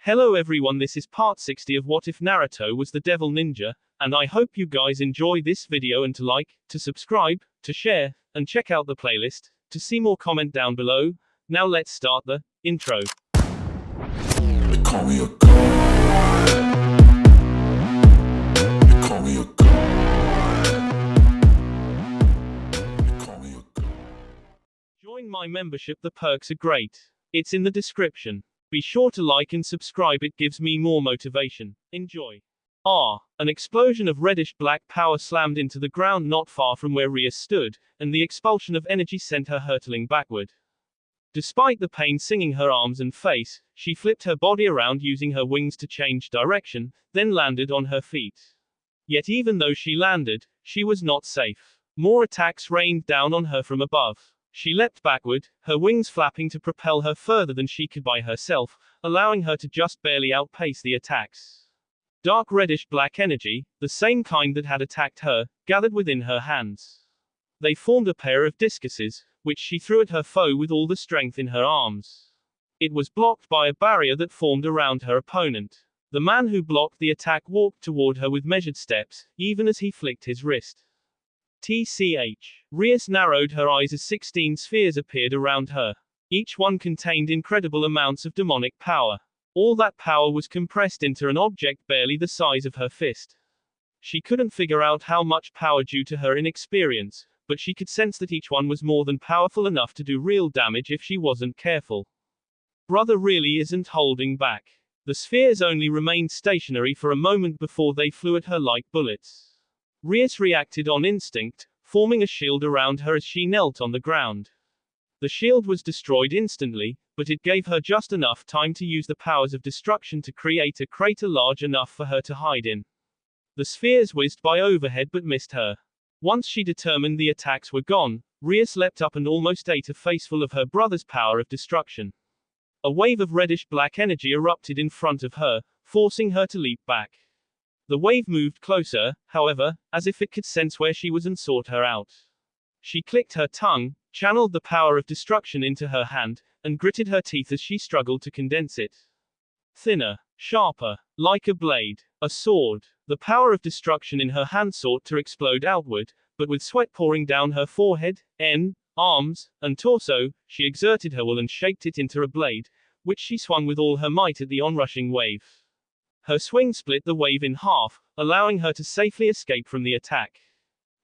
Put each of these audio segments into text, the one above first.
Hello everyone, this is part 60 of What If Naruto Was the Devil Ninja, and I hope you guys enjoy this video and to like, to subscribe, to share, and check out the playlist, to see more comment down below. Now let's start the intro. They call me a god. They call me a god. They call me a god. Join my membership, the perks are great. It's in the description. Be sure to like and subscribe, it gives me more motivation. Enjoy. An explosion of reddish-black power slammed into the ground not far from where Ria stood, and the expulsion of energy sent her hurtling backward. Despite the pain singing her arms and face, she flipped her body around using her wings to change direction, then landed on her feet. Yet even though she landed, she was not safe. More attacks rained down on her from above. She leapt backward, her wings flapping to propel her further than she could by herself, allowing her to just barely outpace the attacks. Dark reddish-black energy, the same kind that had attacked her, gathered within her hands. They formed a pair of discuses, which she threw at her foe with all the strength in her arms. It was blocked by a barrier that formed around her opponent. The man who blocked the attack walked toward her with measured steps, even as he flicked his wrist. Rias narrowed her eyes as 16 spheres appeared around her. Each one contained incredible amounts of demonic power. All that power was compressed into an object barely the size of her fist. She couldn't figure out how much power due to her inexperience, but she could sense that each one was more than powerful enough to do real damage if she wasn't careful. Brother really isn't holding back. The spheres only remained stationary for a moment before they flew at her like bullets. Rias reacted on instinct, forming a shield around her as she knelt on the ground. The shield was destroyed instantly, but it gave her just enough time to use the powers of destruction to create a crater large enough for her to hide in. The spheres whizzed by overhead but missed her. Once she determined the attacks were gone, Rias leapt up and almost ate a faceful of her brother's power of destruction. A wave of reddish-black energy erupted in front of her, forcing her to leap back. The wave moved closer, however, as if it could sense where she was and sought her out. She clicked her tongue, channeled the power of destruction into her hand, and gritted her teeth as she struggled to condense it. Thinner, sharper, like a blade, a sword. The power of destruction in her hand sought to explode outward, but with sweat pouring down her forehead, arms, and torso, she exerted her will and shaped it into a blade, which she swung with all her might at the onrushing wave. Her swing split the wave in half, allowing her to safely escape from the attack.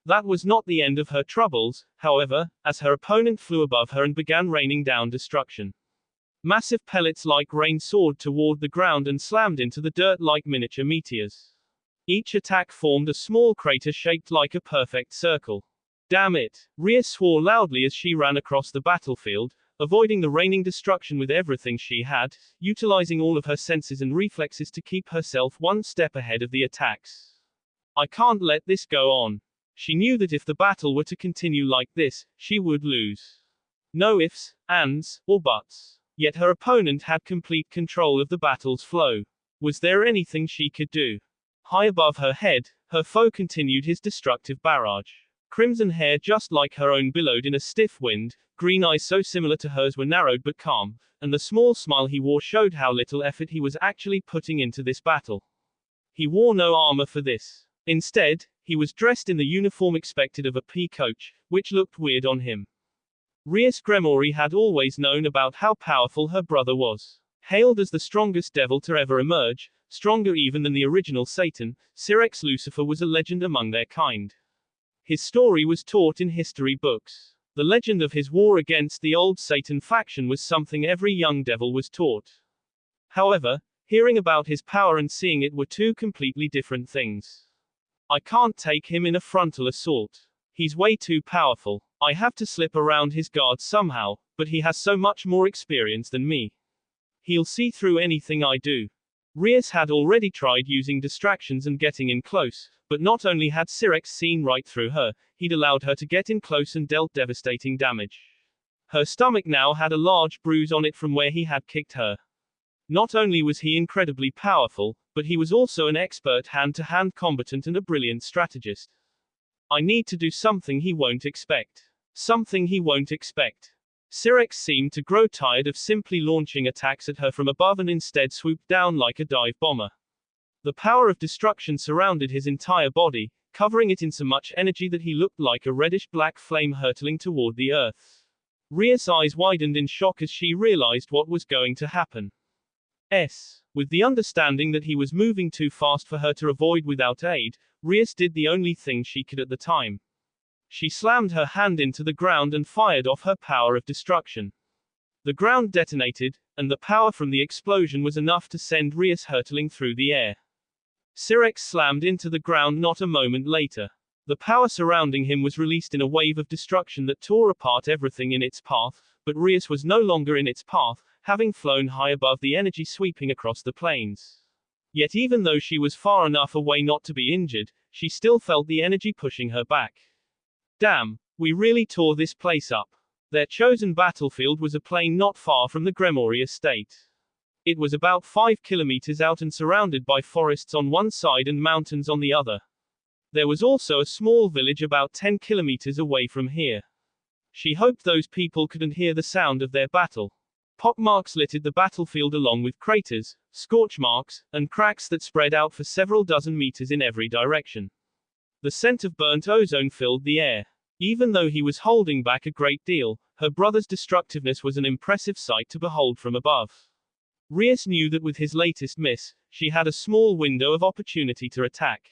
That was not the end of her troubles, however, as her opponent flew above her and began raining down destruction. Massive pellets like rain soared toward the ground and slammed into the dirt like miniature meteors. Each attack formed a small crater shaped like a perfect circle. Damn it! Ria swore loudly as she ran across the battlefield, avoiding the raining destruction with everything she had, utilizing all of her senses and reflexes to keep herself one step ahead of the attacks. I can't let this go on. She knew that if the battle were to continue like this, she would lose. No ifs, ands, or buts. Yet her opponent had complete control of the battle's flow. Was there anything she could do? High above her head, her foe continued his destructive barrage. Crimson hair just like her own billowed in a stiff wind, green eyes so similar to hers were narrowed but calm, and the small smile he wore showed how little effort he was actually putting into this battle. He wore no armor for this. Instead, he was dressed in the uniform expected of a P coach, which looked weird on him. Rias Gremory had always known about how powerful her brother was. Hailed as the strongest devil to ever emerge, stronger even than the original Satan, Syrex Lucifer was a legend among their kind. His story was taught in history books. The legend of his war against the old Satan faction was something every young devil was taught. However, hearing about his power and seeing it were two completely different things. I can't take him in a frontal assault. He's way too powerful. I have to slip around his guard somehow, but he has so much more experience than me. He'll see through anything I do. Rias had already tried using distractions and getting in close, but not only had Syrex seen right through her, he'd allowed her to get in close and dealt devastating damage. Her stomach now had a large bruise on it from where he had kicked her. Not only was he incredibly powerful, but he was also an expert hand-to-hand combatant and a brilliant strategist. I need to do something he won't expect. Something he won't expect. Syrinx seemed to grow tired of simply launching attacks at her from above and instead swooped down like a dive bomber. The power of destruction surrounded his entire body, covering it in so much energy that he looked like a reddish-black flame hurtling toward the earth. Ria's eyes widened in shock as she realized what was going to happen. With the understanding that he was moving too fast for her to avoid without aid, Rias did the only thing she could at the time. She slammed her hand into the ground and fired off her power of destruction. The ground detonated, and the power from the explosion was enough to send Rias hurtling through the air. Syrinx slammed into the ground not a moment later. The power surrounding him was released in a wave of destruction that tore apart everything in its path, but Rias was no longer in its path, having flown high above the energy sweeping across the plains. Yet even though she was far enough away not to be injured, she still felt the energy pushing her back. Damn, we really tore this place up. Their chosen battlefield was a plain not far from the Gremory estate. It was about 5 kilometers out and surrounded by forests on one side and mountains on the other. There was also a small village about 10 kilometers away from here. She hoped those people couldn't hear the sound of their battle. Pockmarks littered the battlefield along with craters, scorch marks, and cracks that spread out for several dozen meters in every direction. The scent of burnt ozone filled the air. Even though he was holding back a great deal, her brother's destructiveness was an impressive sight to behold from above. Rias knew that with his latest miss, she had a small window of opportunity to attack.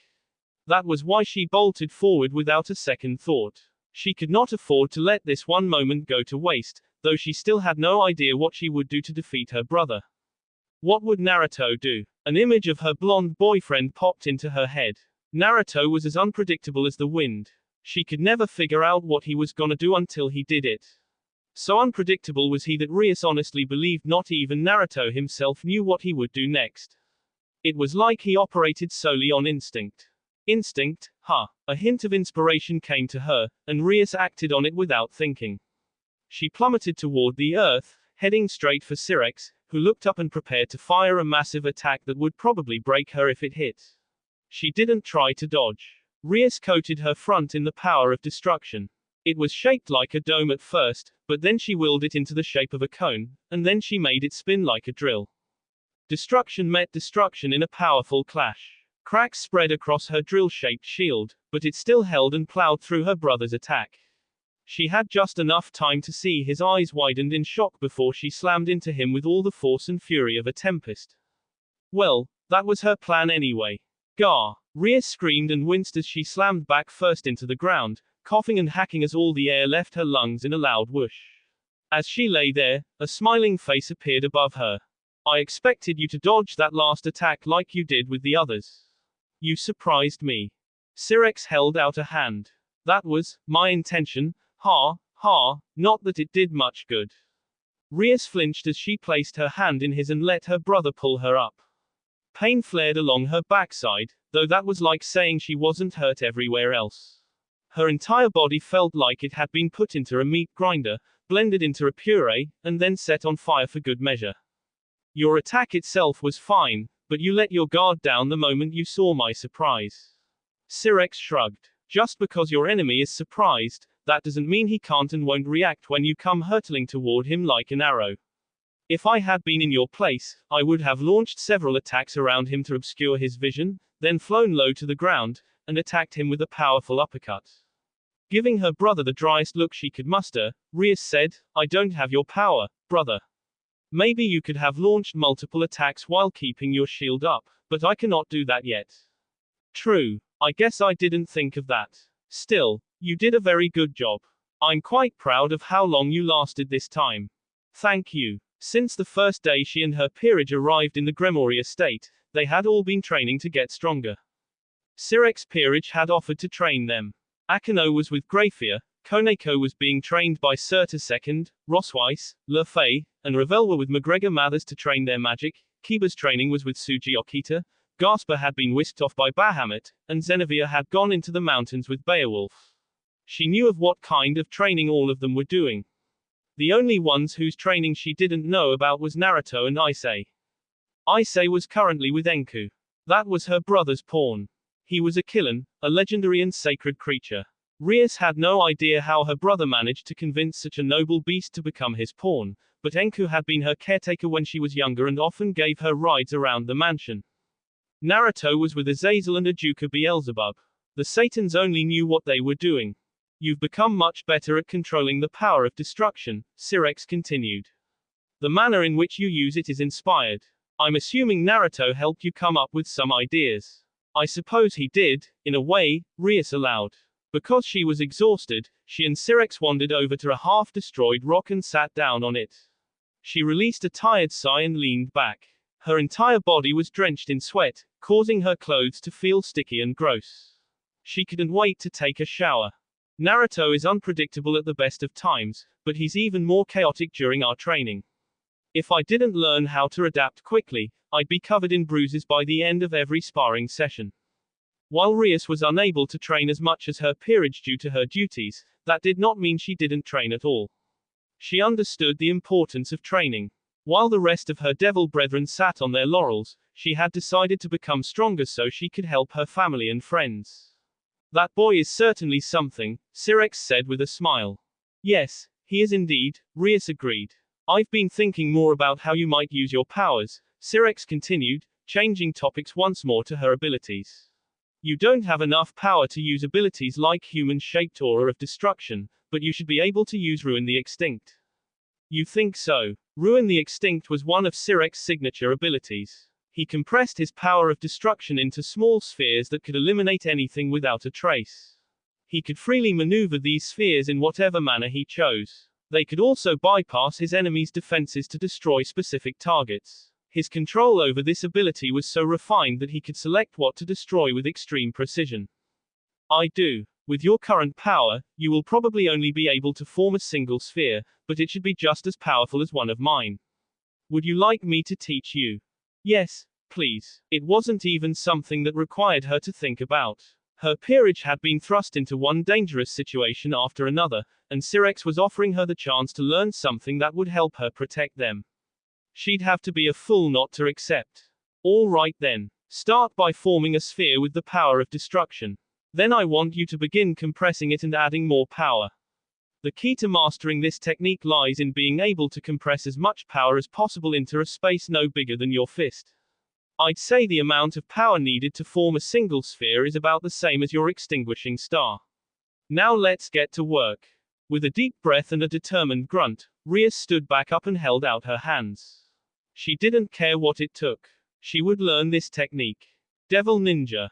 That was why she bolted forward without a second thought. She could not afford to let this one moment go to waste, though she still had no idea what she would do to defeat her brother. What would Naruto do? An image of her blonde boyfriend popped into her head. Naruto was as unpredictable as the wind. She could never figure out what he was gonna do until he did it. So unpredictable was he that Rias honestly believed not even Naruto himself knew what he would do next. It was like he operated solely on instinct. Instinct, huh? A hint of inspiration came to her, and Rias acted on it without thinking. She plummeted toward the earth, heading straight for Syrinx, who looked up and prepared to fire a massive attack that would probably break her if it hit. She didn't try to dodge. Rias coated her front in the power of destruction. It was shaped like a dome at first, but then she willed it into the shape of a cone, and then she made it spin like a drill. Destruction met destruction in a powerful clash. Cracks spread across her drill-shaped shield, but it still held and plowed through her brother's attack. She had just enough time to see his eyes widened in shock before she slammed into him with all the force and fury of a tempest. Well, that was her plan anyway. Gah! Rias screamed and winced as she slammed back first into the ground, coughing and hacking as all the air left her lungs in a loud whoosh. As she lay there, a smiling face appeared above her. I expected you to dodge that last attack like you did with the others. You surprised me. Syrinx held out a hand. That was my intention, not that it did much good. Rias flinched as she placed her hand in his and let her brother pull her up. Pain flared along her backside, though that was like saying she wasn't hurt everywhere else. Her entire body felt like it had been put into a meat grinder, blended into a puree, and then set on fire for good measure. Your attack itself was fine, but you let your guard down the moment you saw my surprise. Syrinx shrugged. Just because your enemy is surprised, that doesn't mean he can't and won't react when you come hurtling toward him like an arrow. If I had been in your place, I would have launched several attacks around him to obscure his vision, then flown low to the ground, and attacked him with a powerful uppercut. Giving her brother the driest look she could muster, Rias said, I don't have your power, brother. Maybe you could have launched multiple attacks while keeping your shield up, but I cannot do that yet. True, I guess I didn't think of that. Still, you did a very good job. I'm quite proud of how long you lasted this time. Thank you. Since the first day she and her peerage arrived in the Gremory estate, they had all been training to get stronger. Syrinx peerage had offered to train them. Akano was with Grafia, Koneko was being trained by Surta II, Rosweiss, Lefay, and Ravel were with McGregor Mathers to train their magic, Kiba's training was with Suji Okita, Gasper had been whisked off by Bahamut, and Zenevia had gone into the mountains with Beowulf. She knew of what kind of training all of them were doing. The only ones whose training she didn't know about was Naruto and Issei. Issei was currently with Enku. That was her brother's pawn. He was a Killen, a legendary and sacred creature. Rias had no idea how her brother managed to convince such a noble beast to become his pawn, but Enku had been her caretaker when she was younger and often gave her rides around the mansion. Naruto was with Azazel and Ajuka Beelzebub. The Satans only knew what they were doing. You've become much better at controlling the power of destruction, Sirex continued. The manner in which you use it is inspired. I'm assuming Naruto helped you come up with some ideas. I suppose he did, in a way, Rias allowed. Because she was exhausted, she and Sirex wandered over to a half-destroyed rock and sat down on it. She released a tired sigh and leaned back. Her entire body was drenched in sweat, causing her clothes to feel sticky and gross. She couldn't wait to take a shower. Naruto is unpredictable at the best of times, but he's even more chaotic during our training. If I didn't learn how to adapt quickly, I'd be covered in bruises by the end of every sparring session. While Rias was unable to train as much as her peerage due to her duties, that did not mean she didn't train at all. She understood the importance of training. While the rest of her devil brethren sat on their laurels, she had decided to become stronger so she could help her family and friends. That boy is certainly something, Sirex said with a smile. Yes, he is indeed, Rias agreed. I've been thinking more about how you might use your powers, Sirex continued, changing topics once more to her abilities. You don't have enough power to use abilities like human-shaped aura of destruction, but you should be able to use Ruin the Extinct. You think so? Ruin the Extinct was one of Sirex's signature abilities. He compressed his power of destruction into small spheres that could eliminate anything without a trace. He could freely maneuver these spheres in whatever manner he chose. They could also bypass his enemy's defenses to destroy specific targets. His control over this ability was so refined that he could select what to destroy with extreme precision. I do. With your current power, you will probably only be able to form a single sphere, but it should be just as powerful as one of mine. Would you like me to teach you? Yes, please. It wasn't even something that required her to think about. Her peerage had been thrust into one dangerous situation after another, and Sirex was offering her the chance to learn something that would help her protect them. She'd have to be a fool not to accept. All right then. Start by forming a sphere with the power of destruction. Then I want you to begin compressing it and adding more power. The key to mastering this technique lies in being able to compress as much power as possible into a space no bigger than your fist. I'd say the amount of power needed to form a single sphere is about the same as your extinguishing star. Now let's get to work. With a deep breath and a determined grunt, Rias stood back up and held out her hands. She didn't care what it took. She would learn this technique. Devil Ninja.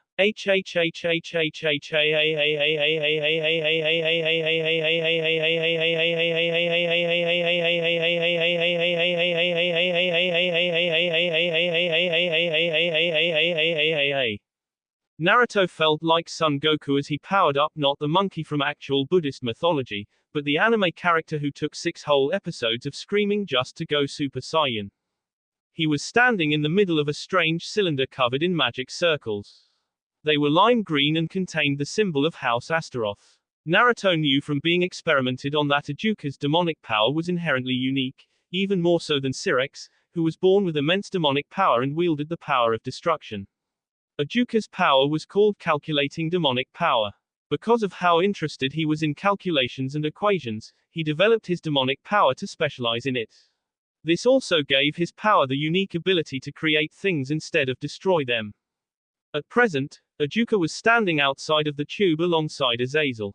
Naruto felt like Son Goku as he powered up, not the monkey from actual Buddhist mythology, but the anime character who took 6 whole episodes of screaming just to go Super Saiyan. He was standing in the middle of a strange cylinder covered in magic circles. They were lime green and contained the symbol of House Astaroth. Naruto knew from being experimented on that Ajuka's demonic power was inherently unique, even more so than Sirex, who was born with immense demonic power and wielded the power of destruction. Ajuka's power was called calculating demonic power. Because of how interested he was in calculations and equations, he developed his demonic power to specialize in it. This also gave his power the unique ability to create things instead of destroy them. At present, Ajuka was standing outside of the tube alongside Azazel.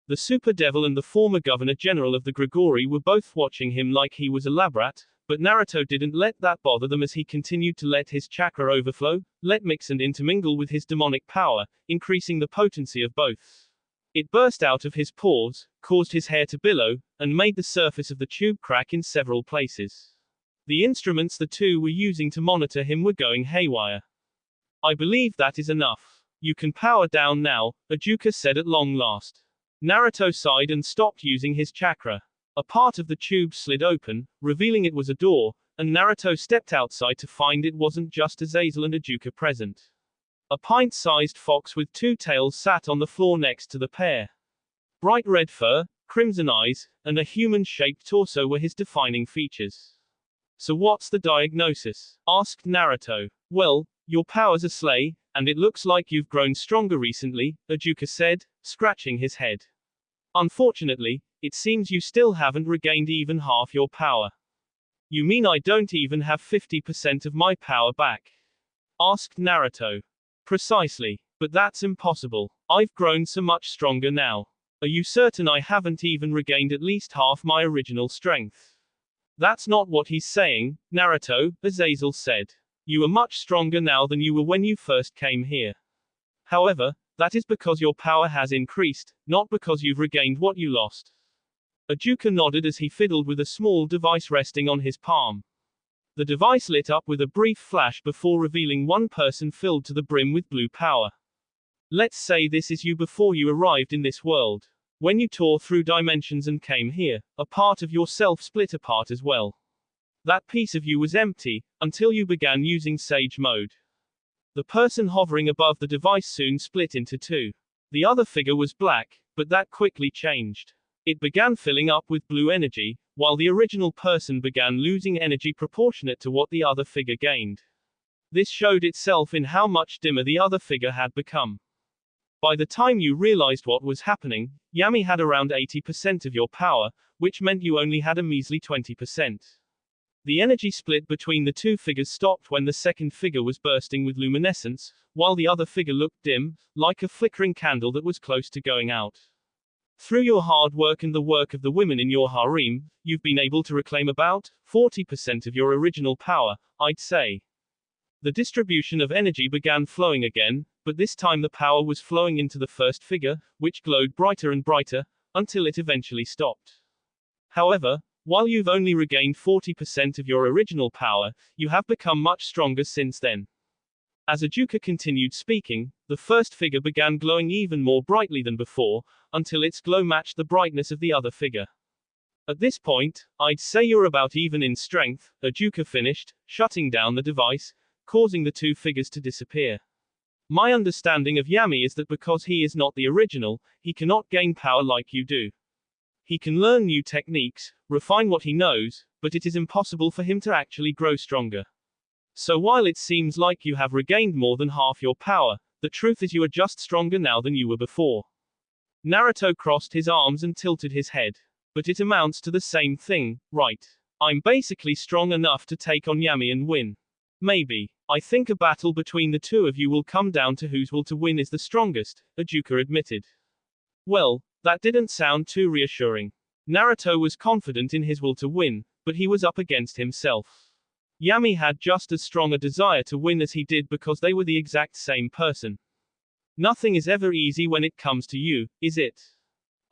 The Super Devil and the former Governor General of the Grigori were both watching him like he was a labrat, but Naruto didn't let that bother them as he continued to let his chakra overflow, let mix and intermingle with his demonic power, increasing the potency of both. It burst out of his pores, caused his hair to billow, and made the surface of the tube crack in several places. The instruments the two were using to monitor him were going haywire. I believe that is enough. You can power down now, Ajuka said at long last. Naruto sighed and stopped using his chakra. A part of the tube slid open, revealing it was a door, and Naruto stepped outside to find it wasn't just Azazel and Ajuka present. A pint-sized fox with 2 tails sat on the floor next to the pair. Bright red fur, crimson eyes, and a human-shaped torso were his defining features. So what's the diagnosis? Asked Naruto. Well, your powers are slay, And it looks like you've grown stronger recently, Ajuka said, scratching his head. Unfortunately, it seems you still haven't regained even half your power. You mean I don't even have 50% of my power back? Asked Naruto. Precisely. But that's impossible. I've grown so much stronger now. Are you certain I haven't even regained at least half my original strength? That's not what he's saying, Naruto, Azazel said. You are much stronger now than you were when you first came here. However, that is because your power has increased, not because you've regained what you lost. Ajuka nodded as he fiddled with a small device resting on his palm. The device lit up with a brief flash before revealing one person filled to the brim with blue power. Let's say this is you before you arrived in this world. When you tore through dimensions and came here, a part of yourself split apart as well. That piece of you was empty, until you began using Sage Mode. The person hovering above the device soon split into two. The other figure was black, but that quickly changed. It began filling up with blue energy, while the original person began losing energy proportionate to what the other figure gained. This showed itself in how much dimmer the other figure had become. By the time you realized what was happening, Yami had around 80% of your power, which meant you only had a measly 20%. The energy split between the two figures stopped when the second figure was bursting with luminescence, while the other figure looked dim, like a flickering candle that was close to going out. Through your hard work and the work of the women in your harem, you've been able to reclaim about 40% of your original power, I'd say. The distribution of energy began flowing again, but this time the power was flowing into the first figure, which glowed brighter and brighter, until it eventually stopped. However, while you've only regained 40% of your original power, you have become much stronger since then. As Ajuka continued speaking, the first figure began glowing even more brightly than before, until its glow matched the brightness of the other figure. At this point, I'd say you're about even in strength, Ajuka finished, shutting down the device, causing the two figures to disappear. My understanding of Yami is that because he is not the original, he cannot gain power like you do. He can learn new techniques, refine what he knows, but it is impossible for him to actually grow stronger. So while it seems like you have regained more than half your power, the truth is you are just stronger now than you were before. Naruto crossed his arms and tilted his head. But it amounts to the same thing, right? I'm basically strong enough to take on Yami and win. Maybe. I think a battle between the two of you will come down to whose will to win is the strongest, Ajuka admitted. Well, that didn't sound too reassuring. Naruto was confident in his will to win, but he was up against himself. Yami had just as strong a desire to win as he did because they were the exact same person. Nothing is ever easy when it comes to you, is it?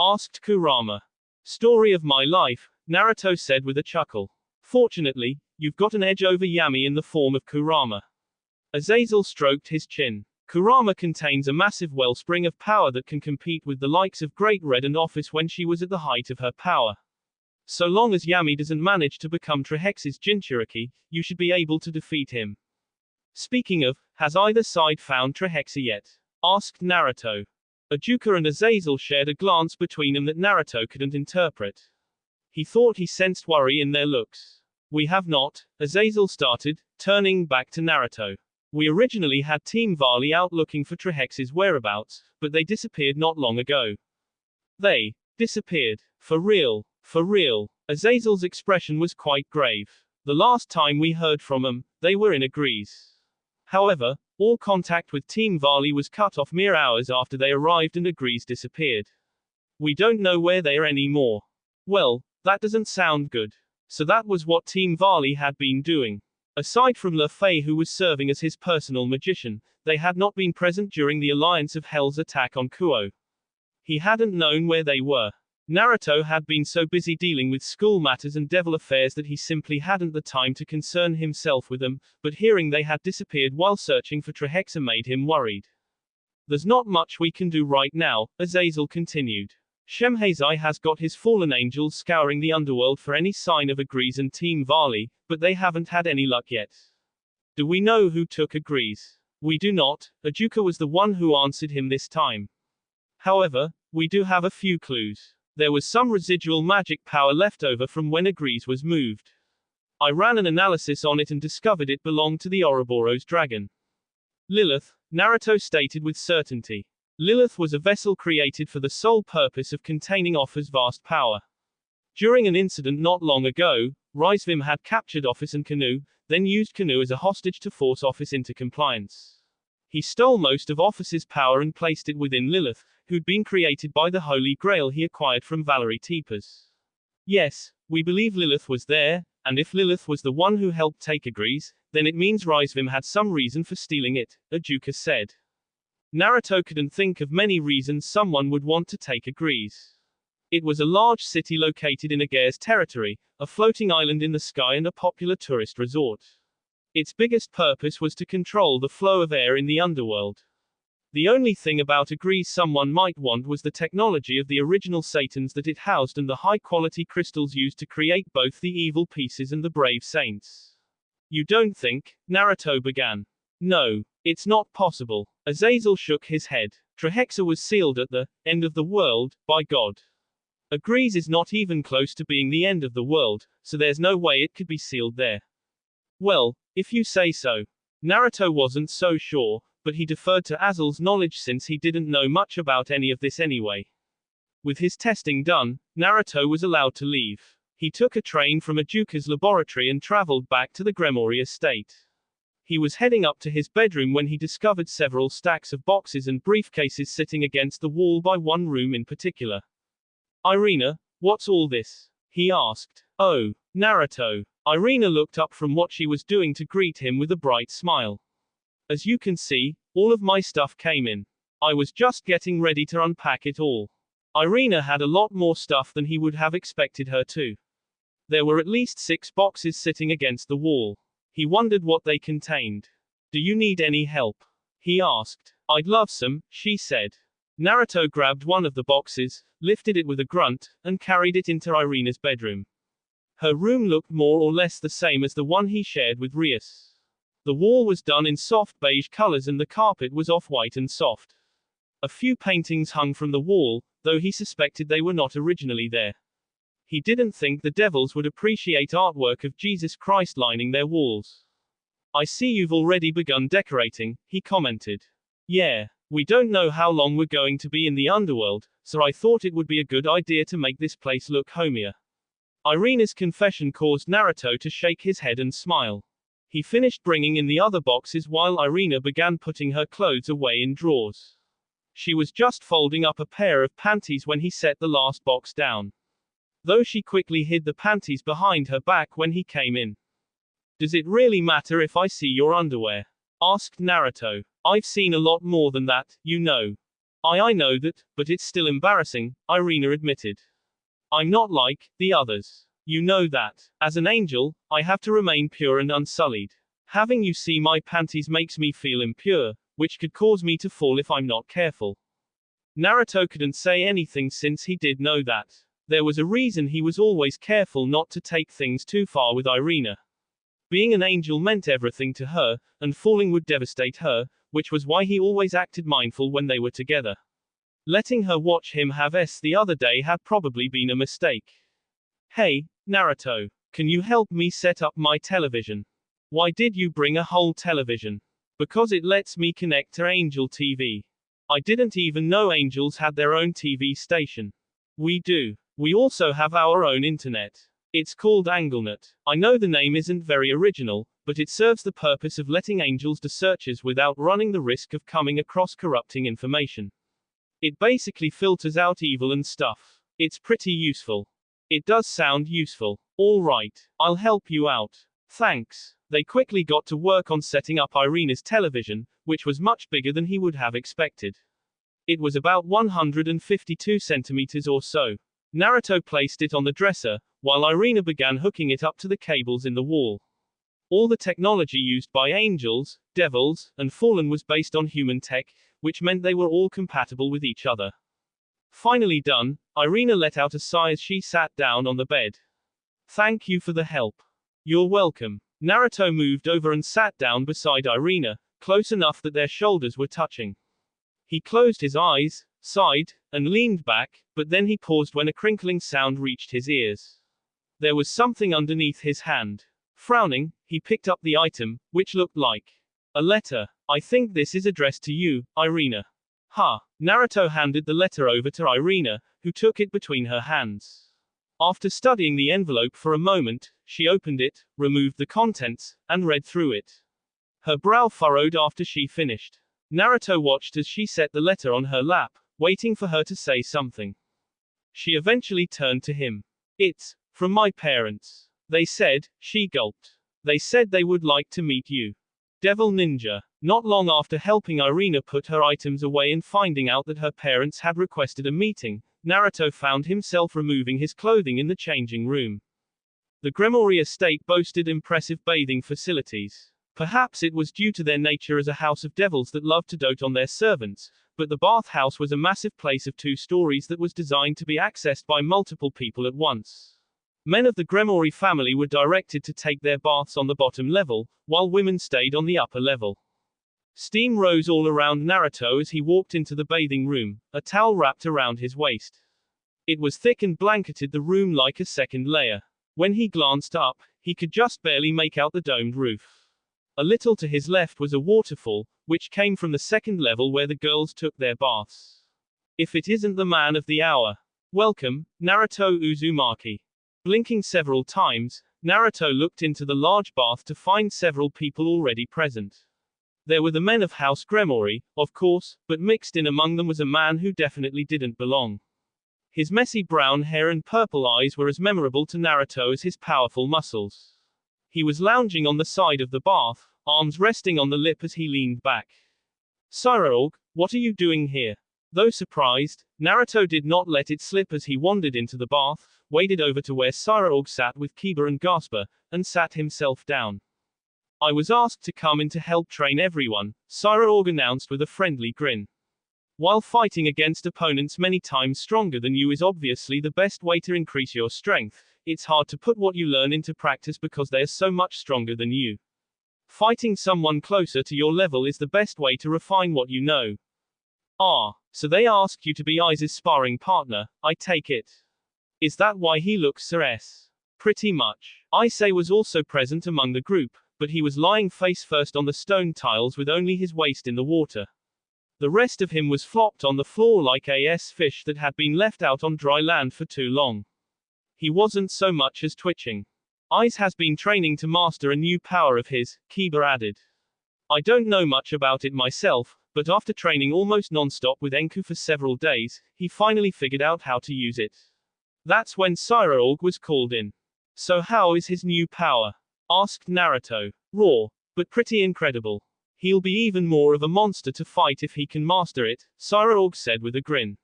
Asked Kurama. Story of my life, Naruto said with a chuckle. Fortunately, you've got an edge over Yami in the form of Kurama. Azazel stroked his chin. Kurama contains a massive wellspring of power that can compete with the likes of Great Red and Office when she was at the height of her power. So long as Yami doesn't manage to become Trihex's Jinchuriki, you should be able to defeat him. Speaking of, has either side found Trihexa yet? Asked Naruto. Ajuka and Azazel shared a glance between them that Naruto couldn't interpret. He thought he sensed worry in their looks. We have not, Azazel started, turning back to Naruto. We originally had Team Varley out looking for Trihex's whereabouts, but they disappeared not long ago. They disappeared. For real. For real. Azazel's expression was quite grave. The last time we heard from them, they were in a grease. However, all contact with Team Varley was cut off mere hours after they arrived and Agrees disappeared. We don't know where they are anymore. Well, that doesn't sound good. So that was what Team Varley had been doing. Aside from Luffy who was serving as his personal magician, they had not been present during the Alliance of Hell's attack on Kuo. He hadn't known where they were. Naruto had been so busy dealing with school matters and devil affairs that he simply hadn't the time to concern himself with them, but hearing they had disappeared while searching for Trihexa made him worried. There's not much we can do right now, Azazel continued. Shemhazai has got his fallen angels scouring the underworld for any sign of Agrees and Team Varley, but they haven't had any luck yet. Do we know who took Agrees? We do not, Ajuka was the one who answered him this time. However, we do have a few clues. There was some residual magic power left over from when Agrees was moved. I ran an analysis on it and discovered it belonged to the Ouroboros dragon. Lilith, Naruto stated with certainty. Lilith was a vessel created for the sole purpose of containing Offa's vast power. During an incident not long ago, Raizvim had captured Office and Kanu, then used Kanu as a hostage to force Office into compliance. He stole most of Office's power and placed it within Lilith, who'd been created by the Holy Grail he acquired from Valerie Teepers. Yes, we believe Lilith was there, and if Lilith was the one who helped take Agrees, then it means Raizvim had some reason for stealing it, Ajuka said. Naruto couldn't think of many reasons someone would want to take Agrees. It was a large city located in Agere's territory, a floating island in the sky and a popular tourist resort. Its biggest purpose was to control the flow of air in the underworld. The only thing about Agrees someone might want was the technology of the original Satans that it housed and the high-quality crystals used to create both the evil pieces and the brave saints. You don't think? Naruto began. No, it's not possible. Azazel shook his head. Trahexa was sealed at the end of the world, by God. Agrees is not even close to being the end of the world, so there's no way it could be sealed there. Well, if you say so. Naruto wasn't so sure, but he deferred to Azel's knowledge since he didn't know much about any of this anyway. With his testing done, Naruto was allowed to leave. He took a train from Ajuka's laboratory and traveled back to the Gremory estate. He was heading up to his bedroom when he discovered several stacks of boxes and briefcases sitting against the wall by one room in particular. Irina, what's all this? He asked. Oh, Naruto. Irina looked up from what she was doing to greet him with a bright smile. As you can see, all of my stuff came in. I was just getting ready to unpack it all. Irina had a lot more stuff than he would have expected her to. There were at least 6 boxes sitting against the wall. He wondered what they contained. Do you need any help? He asked. I'd love some, she said. Naruto grabbed one of the boxes, lifted it with a grunt, and carried it into Irina's bedroom. Her room looked more or less the same as the one he shared with Rias. The wall was done in soft beige colors and the carpet was off-white and soft. A few paintings hung from the wall, though he suspected they were not originally there. He didn't think the devils would appreciate artwork of Jesus Christ lining their walls. I see you've already begun decorating, he commented. Yeah, we don't know how long we're going to be in the underworld, so I thought it would be a good idea to make this place look homier. Irina's confession caused Naruto to shake his head and smile. He finished bringing in the other boxes while Irina began putting her clothes away in drawers. She was just folding up a pair of panties when he set the last box down. Though she quickly hid the panties behind her back when he came in. Does it really matter if I see your underwear? Asked Naruto. I've seen a lot more than that, you know. I know that, but it's still embarrassing, Irina admitted. I'm not like the others. You know that. As an angel, I have to remain pure and unsullied. Having you see my panties makes me feel impure, which could cause me to fall if I'm not careful. Naruto couldn't say anything since he did know that. There was a reason he was always careful not to take things too far with Irina. Being an angel meant everything to her, and falling would devastate her, which was why he always acted mindful when they were together. Letting her watch him have sex the other day had probably been a mistake. Hey, Naruto, can you help me set up my television? Why did you bring a whole television? Because it lets me connect to Angel TV. I didn't even know angels had their own TV station. We do. We also have our own internet. It's called AngleNet. I know the name isn't very original, but it serves the purpose of letting angels do searches without running the risk of coming across corrupting information. It basically filters out evil and stuff. It's pretty useful. It does sound useful. All right, I'll help you out. Thanks. They quickly got to work on setting up Irina's television, which was much bigger than he would have expected. It was about 152 centimeters or so. Naruto placed it on the dresser, while Irina began hooking it up to the cables in the wall. All the technology used by angels, devils, and fallen was based on human tech, which meant they were all compatible with each other. Finally done, Irina let out a sigh as she sat down on the bed. Thank you for the help. You're welcome. Naruto moved over and sat down beside Irina, close enough that their shoulders were touching. He closed his eyes, sighed, and leaned back, but then he paused when a crinkling sound reached his ears. There was something underneath his hand. Frowning, he picked up the item, which looked like a letter. I think this is addressed to you, Irina. Ha! Naruto handed the letter over to Irina, who took it between her hands. After studying the envelope for a moment, she opened it, removed the contents, and read through it. Her brow furrowed after she finished. Naruto watched as she set the letter on her lap, waiting for her to say something. She eventually turned to him. It's from my parents. They said, she gulped. They said they would like to meet you. Devil Ninja. Not long after helping Irina put her items away and finding out that her parents had requested a meeting, Naruto found himself removing his clothing in the changing room. The Gremory estate boasted impressive bathing facilities. Perhaps it was due to their nature as a house of devils that loved to dote on their servants, but the bathhouse was a massive place of 2 stories that was designed to be accessed by multiple people at once. Men of the Gremory family were directed to take their baths on the bottom level, while women stayed on the upper level. Steam rose all around Naruto as he walked into the bathing room, a towel wrapped around his waist. It was thick and blanketed the room like a second layer. When he glanced up, he could just barely make out the domed roof. A little to his left was a waterfall, which came from the second level where the girls took their baths. If it isn't the man of the hour. Welcome, Naruto Uzumaki. Blinking several times, Naruto looked into the large bath to find several people already present. There were the men of House Gremory, of course, but mixed in among them was a man who definitely didn't belong. His messy brown hair and purple eyes were as memorable to Naruto as his powerful muscles. He was lounging on the side of the bath, arms resting on the lip as he leaned back. Sairaorg, what are you doing here? Though surprised, Naruto did not let it slip as he wandered into the bath, waded over to where Sairaorg sat with Kiba and Gasper, and sat himself down. I was asked to come in to help train everyone, Sairaorg announced with a friendly grin. While fighting against opponents many times stronger than you is obviously the best way to increase your strength, it's hard to put what you learn into practice because they are so much stronger than you. Fighting someone closer to your level is the best way to refine what you know. Ah, so they asked you to be Aize's sparring partner, I take it. Is that why he looks so s? Pretty much. Aize was also present among the group, but he was lying face first on the stone tiles with only his waist in the water. The rest of him was flopped on the floor like a fish that had been left out on dry land for too long. He wasn't so much as twitching. Aize has been training to master a new power of his, Kiba added. I don't know much about it myself, but after training almost non-stop with Enku for several days, he finally figured out how to use it. That's when Sairaorg was called in. So how is his new power? Asked Naruto. Raw, but pretty incredible. He'll be even more of a monster to fight if he can master it, Sairaorg said with a grin.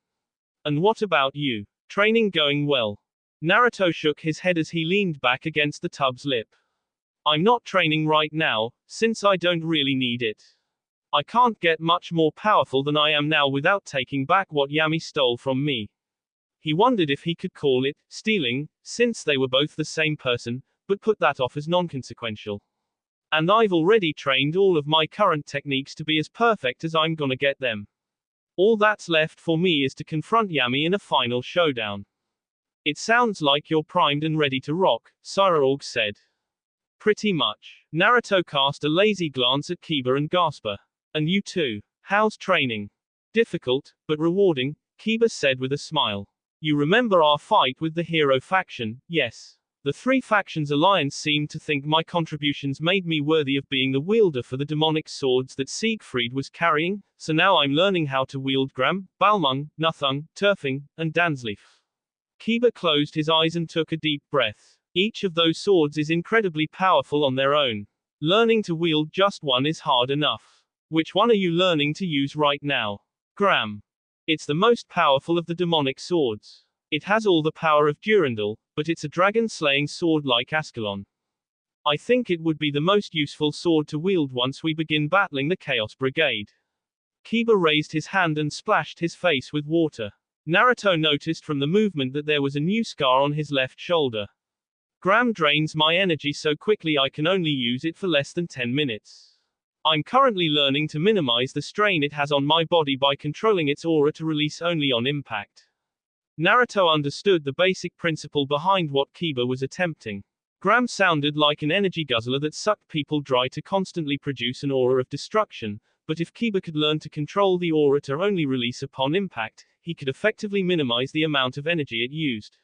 And what about you? Training going well? Naruto shook his head as he leaned back against the tub's lip. I'm not training right now, since I don't really need it. I can't get much more powerful than I am now without taking back what Yami stole from me. He wondered if he could call it stealing, since they were both the same person, but put that off as non-consequential. And I've already trained all of my current techniques to be as perfect as I'm gonna get them. All that's left for me is to confront Yami in a final showdown. It sounds like you're primed and ready to rock, Sairaorg said. Pretty much. Naruto cast a lazy glance at Kiba and Gasper. And you too. How's training? Difficult, but rewarding, Kiba said with a smile. You remember our fight with the hero faction, yes. The 3 factions alliance seemed to think my contributions made me worthy of being the wielder for the demonic swords that Siegfried was carrying, so now I'm learning how to wield Gram, Balmung, Nothung, Turfing, and Dansleaf. Kiba closed his eyes and took a deep breath. Each of those swords is incredibly powerful on their own. Learning to wield just one is hard enough. Which one are you learning to use right now? Gram. It's the most powerful of the demonic swords. It has all the power of Durandal, but it's a dragon-slaying sword like Ascalon. I think it would be the most useful sword to wield once we begin battling the Chaos Brigade. Kiba raised his hand and splashed his face with water. Naruto noticed from the movement that there was a new scar on his left shoulder. Gram drains my energy so quickly I can only use it for less than 10 minutes. I'm currently learning to minimize the strain it has on my body by controlling its aura to release only on impact. Naruto understood the basic principle behind what Kiba was attempting. Gram sounded like an energy guzzler that sucked people dry to constantly produce an aura of destruction, But if Kiba could learn to control the aura to only release upon impact, he could effectively minimize the amount of energy it used.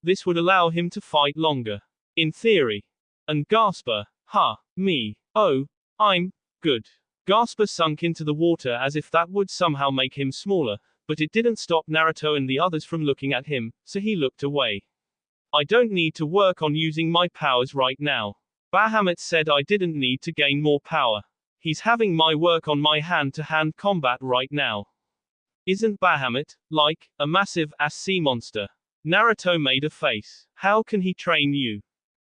This would allow him to fight longer. In theory. And Gasper, me. Oh, I'm good. Gasper sunk into the water as if that would somehow make him smaller, but it didn't stop Naruto and the others from looking at him, so he looked away. I don't need to work on using my powers right now. Bahamut said I didn't need to gain more power. He's having my work on my hand-to-hand combat right now. Isn't Bahamut, like, a massive ass sea monster? Naruto made a face. How can he train you?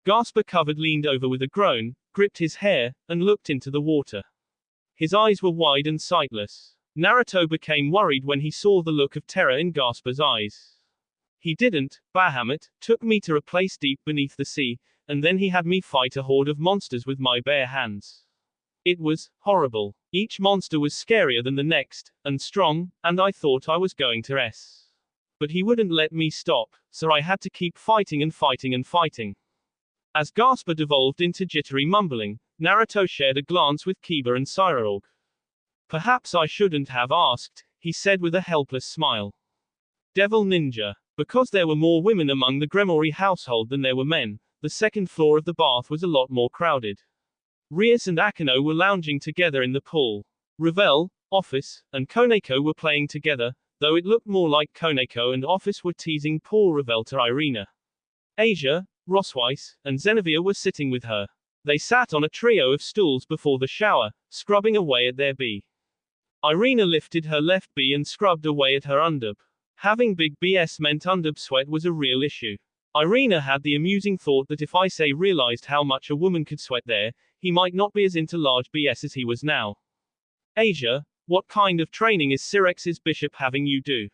Gasper covered leaned over with a groan, gripped his hair, and looked into the water. His eyes were wide and sightless. Naruto became worried when he saw the look of terror in Gasper's eyes. He didn't, Bahamut, took me to a place deep beneath the sea, and then he had me fight a horde of monsters with my bare hands. It was horrible. Each monster was scarier than the next, and strong, and I thought I was going to S. But he wouldn't let me stop, so I had to keep fighting and fighting and fighting. As Gasper devolved into jittery mumbling, Naruto shared a glance with Kiba and Cyraorg. Perhaps I shouldn't have asked, he said with a helpless smile. Devil Ninja. Because there were more women among the Gremory household than there were men, the second floor of the bath was a lot more crowded. Rias and Akino were lounging together in the pool. Revel, Office, and Koneko were playing together, though it looked more like Koneko and Office were teasing poor Revel to Irina. Asia, Rosweiss, and Zenivia were sitting with her. They sat on a trio of stools before the shower, scrubbing away at their B. Irina lifted her left B and scrubbed away at her underb. Having big BS meant underb sweat was a real issue. Irina had the amusing thought that if Issei realized how much a woman could sweat there, he might not be as into large BS as he was now. Asia, what kind of training is Sirex's bishop having you do?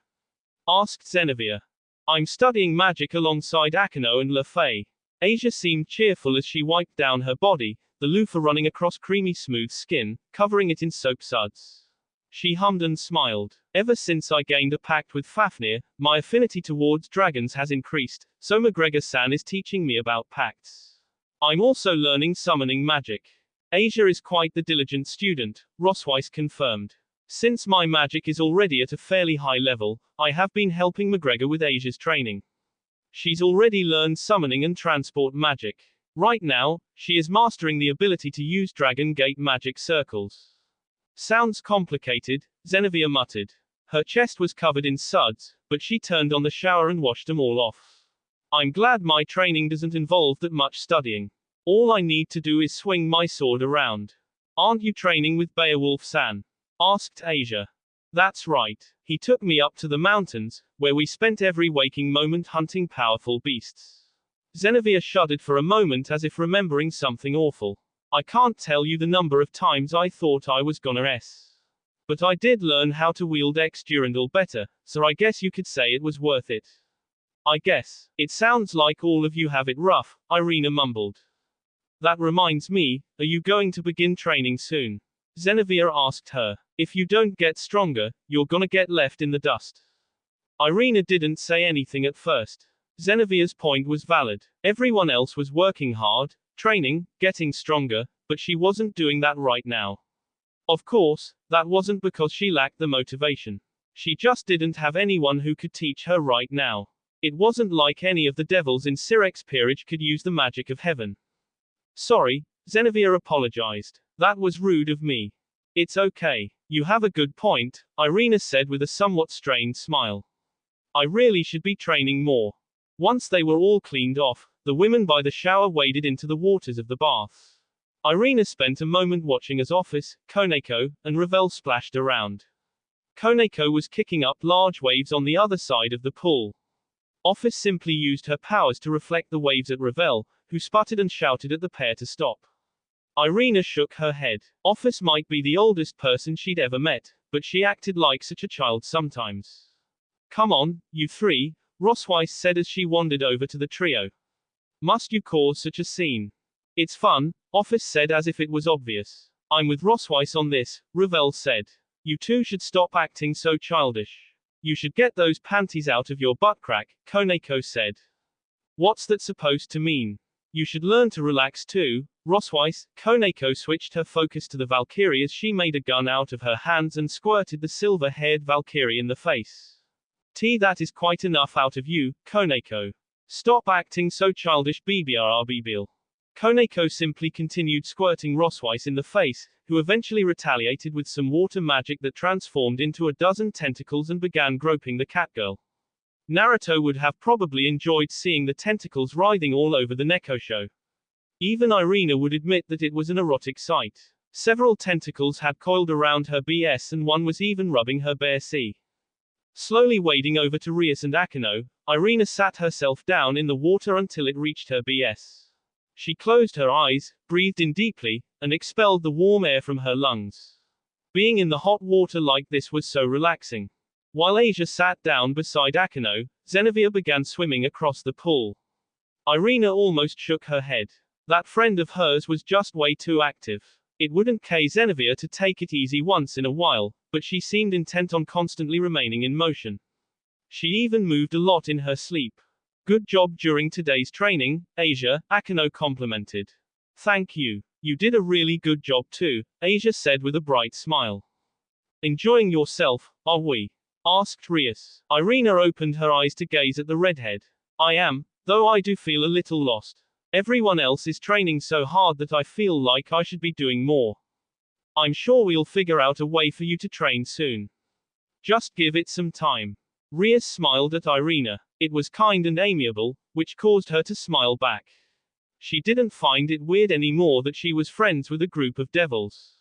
Asked Zenivia. I'm studying magic alongside Akino and Lefei. Asia seemed cheerful as she wiped down her body, the loofah running across creamy smooth skin, covering it in soap suds. She hummed and smiled. Ever since I gained a pact with Fafnir, my affinity towards dragons has increased, so McGregor-san is teaching me about pacts. I'm also learning summoning magic. Asia is quite the diligent student, Rosweiss confirmed. Since my magic is already at a fairly high level, I have been helping McGregor with Asia's training. She's already learned summoning and transport magic. Right now, she is mastering the ability to use Dragon Gate magic circles. Sounds complicated, Zenivia muttered. Her chest was covered in suds, but she turned on the shower and washed them all off. I'm glad my training doesn't involve that much studying. All I need to do is swing my sword around. Aren't you training with Beowulf-san? Asked Asia. That's right. He took me up to the mountains, where we spent every waking moment hunting powerful beasts. Zenivia shuddered for a moment as if remembering something awful. I can't tell you the number of times I thought I was gonna S. But I did learn how to wield X Durandal better, so I guess you could say it was worth it. I guess. It sounds like all of you have it rough, Irina mumbled. That reminds me, are you going to begin training soon? Zenivia asked her. If you don't get stronger, you're gonna get left in the dust. Irina didn't say anything at first. Zenovia's point was valid. Everyone else was working hard, training, getting stronger, but she wasn't doing that right now. Of course, that wasn't because she lacked the motivation. She just didn't have anyone who could teach her right now. It wasn't like any of the devils in Sirex peerage could use the magic of heaven. Sorry, Zenivia apologized. That was rude of me. It's okay. You have a good point, Irina said with a somewhat strained smile. I really should be training more. Once they were all cleaned off, the women by the shower waded into the waters of the bath. Irina spent a moment watching as Office, Koneko, and Revel splashed around. Koneko was kicking up large waves on the other side of the pool. Office simply used her powers to reflect the waves at Revel, who sputtered and shouted at the pair to stop. Irina shook her head. Office might be the oldest person she'd ever met, but she acted like such a child sometimes. Come on, you three, Rosweiss said as she wandered over to the trio. Must you cause such a scene? It's fun, Office said as if it was obvious. I'm with Rosweiss on this, Revel said. You two should stop acting so childish. You should get those panties out of your butt crack, Koneko said. What's that supposed to mean? You should learn to relax too. Roswise, Koneko switched her focus to the Valkyrie as she made a gun out of her hands and squirted the silver-haired Valkyrie in the face. That is quite enough out of you, Koneko. Stop acting so childish, BBRBBL. Koneko simply continued squirting Roswise in the face, who eventually retaliated with some water magic that transformed into a dozen tentacles and began groping the catgirl. Naruto would have probably enjoyed seeing the tentacles writhing all over the Nekosho. Even Irina would admit that it was an erotic sight. Several tentacles had coiled around her BS and one was even rubbing her bare C. Slowly wading over to Rias and Akino, Irina sat herself down in the water until it reached her BS. She closed her eyes, breathed in deeply, and expelled the warm air from her lungs. Being in the hot water like this was so relaxing. While Asia sat down beside Akino, Zenevia began swimming across the pool. Irina almost shook her head. That friend of hers was just way too active. It wouldn't Zenevia to take it easy once in a while, but she seemed intent on constantly remaining in motion. She even moved a lot in her sleep. Good job during today's training, Asia, Akino complimented. Thank you. You did a really good job too, Asia said with a bright smile. Enjoying yourself, are we? Asked Rias. Irina opened her eyes to gaze at the redhead. I am, though I do feel a little lost. Everyone else is training so hard that I feel like I should be doing more. I'm sure we'll figure out a way for you to train soon. Just give it some time. Rias smiled at Irina. It was kind and amiable, which caused her to smile back. She didn't find it weird anymore that she was friends with a group of devils.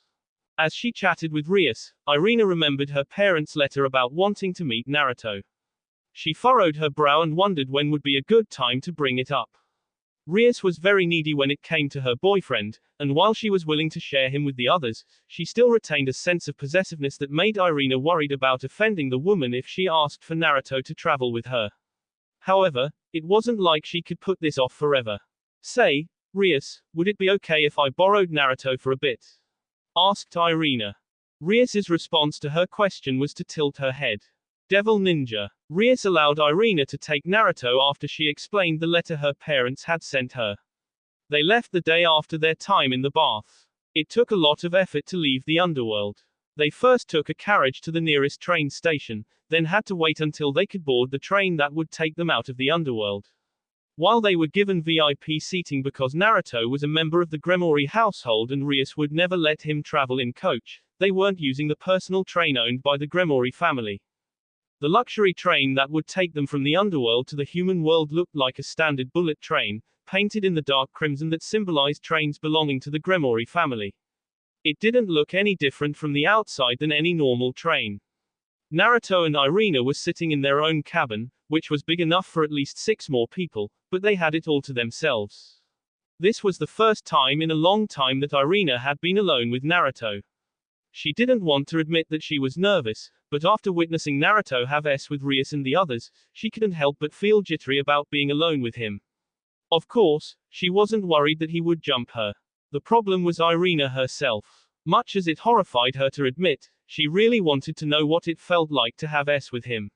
As she chatted with Rias, Irina remembered her parents' letter about wanting to meet Naruto. She furrowed her brow and wondered when would be a good time to bring it up. Rias was very needy when it came to her boyfriend, and while she was willing to share him with the others, she still retained a sense of possessiveness that made Irina worried about offending the woman if she asked for Naruto to travel with her. However, it wasn't like she could put this off forever. Say, Rias, would it be okay if I borrowed Naruto for a bit? Asked Irina. Rias's response to her question was to tilt her head. Devil Ninja. Rias allowed Irina to take Naruto after she explained the letter her parents had sent her. They left the day after their time in the bath. It took a lot of effort to leave the underworld. They first took a carriage to the nearest train station, then had to wait until they could board the train that would take them out of the underworld. While they were given VIP seating because Naruto was a member of the Gremory household and Rias would never let him travel in coach, they weren't using the personal train owned by the Gremory family. The luxury train that would take them from the underworld to the human world looked like a standard bullet train, painted in the dark crimson that symbolized trains belonging to the Gremory family. It didn't look any different from the outside than any normal train. Naruto and Irina were sitting in their own cabin, which was big enough for at least 6 more people, but they had it all to themselves. This was the first time in a long time that Irina had been alone with Naruto. She didn't want to admit that she was nervous, but after witnessing Naruto have S with Rias and the others, she couldn't help but feel jittery about being alone with him. Of course, she wasn't worried that he would jump her. The problem was Irina herself. Much as it horrified her to admit, she really wanted to know what it felt like to have S with him.